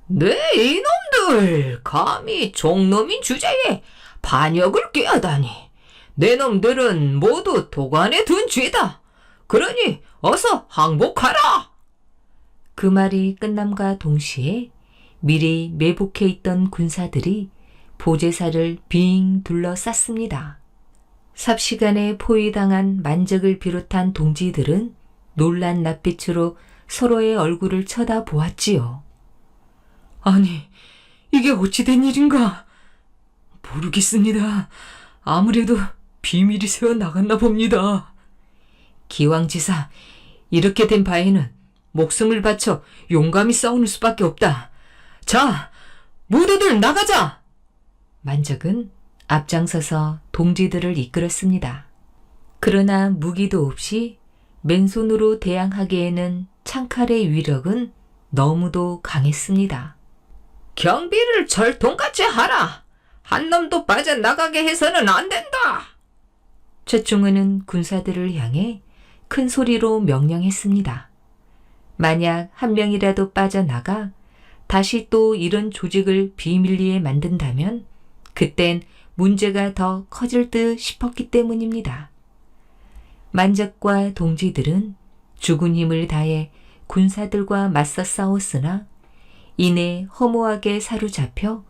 네 이놈들! 감히 종놈인 주제에 반역을 꾀하다니. 내 놈들은 모두 도관에 든 죄다. 그러니 어서 항복하라. 그 말이 끝남과 동시에 미리 매복해 있던 군사들이 보제사를 빙 둘러쌌습니다. 삽시간에 포위당한 만적을 비롯한 동지들은 놀란 낯빛으로 서로의 얼굴을 쳐다보았지요. 아니, 이게 어찌 된 일인가? 모르겠습니다. 아무래도 비밀이 새어나갔나 봅니다. 기왕지사, 이렇게 된 바에는 목숨을 바쳐 용감히 싸우는 수밖에 없다. 자, 모두들 나가자! 만적은 앞장서서 동지들을 이끌었습니다. 그러나 무기도 없이 맨손으로 대항하기에는 창칼의 위력은 너무도 강했습니다. 경비를 절통같이 하라! 한 놈도 빠져나가게 해서는 안 된다! 최충은은 군사들을 향해 큰 소리로 명령했습니다. 만약 한 명이라도 빠져나가 다시 또 이런 조직을 비밀리에 만든다면 그땐 문제가 더 커질 듯 싶었기 때문입니다. 만적과 동지들은 죽은 힘을 다해 군사들과 맞서 싸웠으나 이내 허무하게 사로잡혀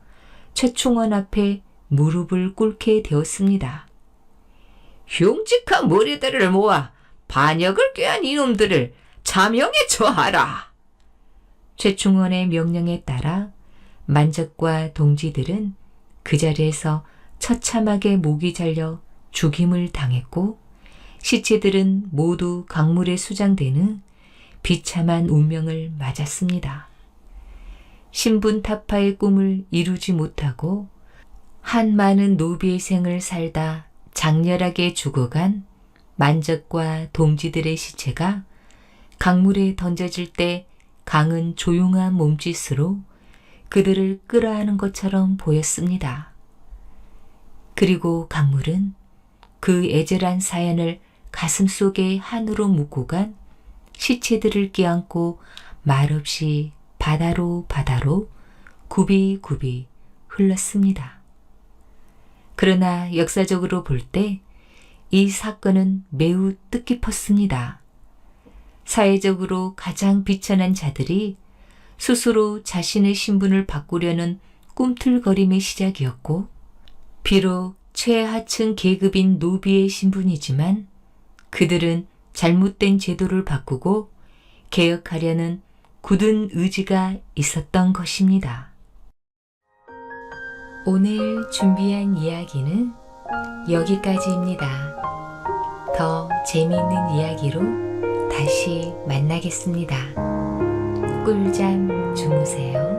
최충원 앞에 무릎을 꿇게 되었습니다. 흉측한 무리들을 모아 반역을 꾀한 이놈들을 자명에 처하라. 최충원의 명령에 따라 만적과 동지들은 그 자리에서 처참하게 목이 잘려 죽임을 당했고 시체들은 모두 강물에 수장되는 비참한 운명을 맞았습니다. 신분타파의 꿈을 이루지 못하고 한 많은 노비의 생을 살다 장렬하게 죽어간 만적과 동지들의 시체가 강물에 던져질 때 강은 조용한 몸짓으로 그들을 끌어안은 것처럼 보였습니다. 그리고 강물은 그 애절한 사연을 가슴속에 한으로 묻고 간 시체들을 끼안고 말없이 바다로 굽이굽이 흘렀습니다. 그러나 역사적으로 볼 때 이 사건은 매우 뜻깊었습니다. 사회적으로 가장 비천한 자들이 스스로 자신의 신분을 바꾸려는 꿈틀거림의 시작이었고, 비록 최하층 계급인 노비의 신분이지만 그들은 잘못된 제도를 바꾸고 개혁하려는 굳은 의지가 있었던 것입니다. 오늘 준비한 이야기는 여기까지입니다. 더 재미있는 이야기로 다시 만나겠습니다. 꿀잠 주무세요.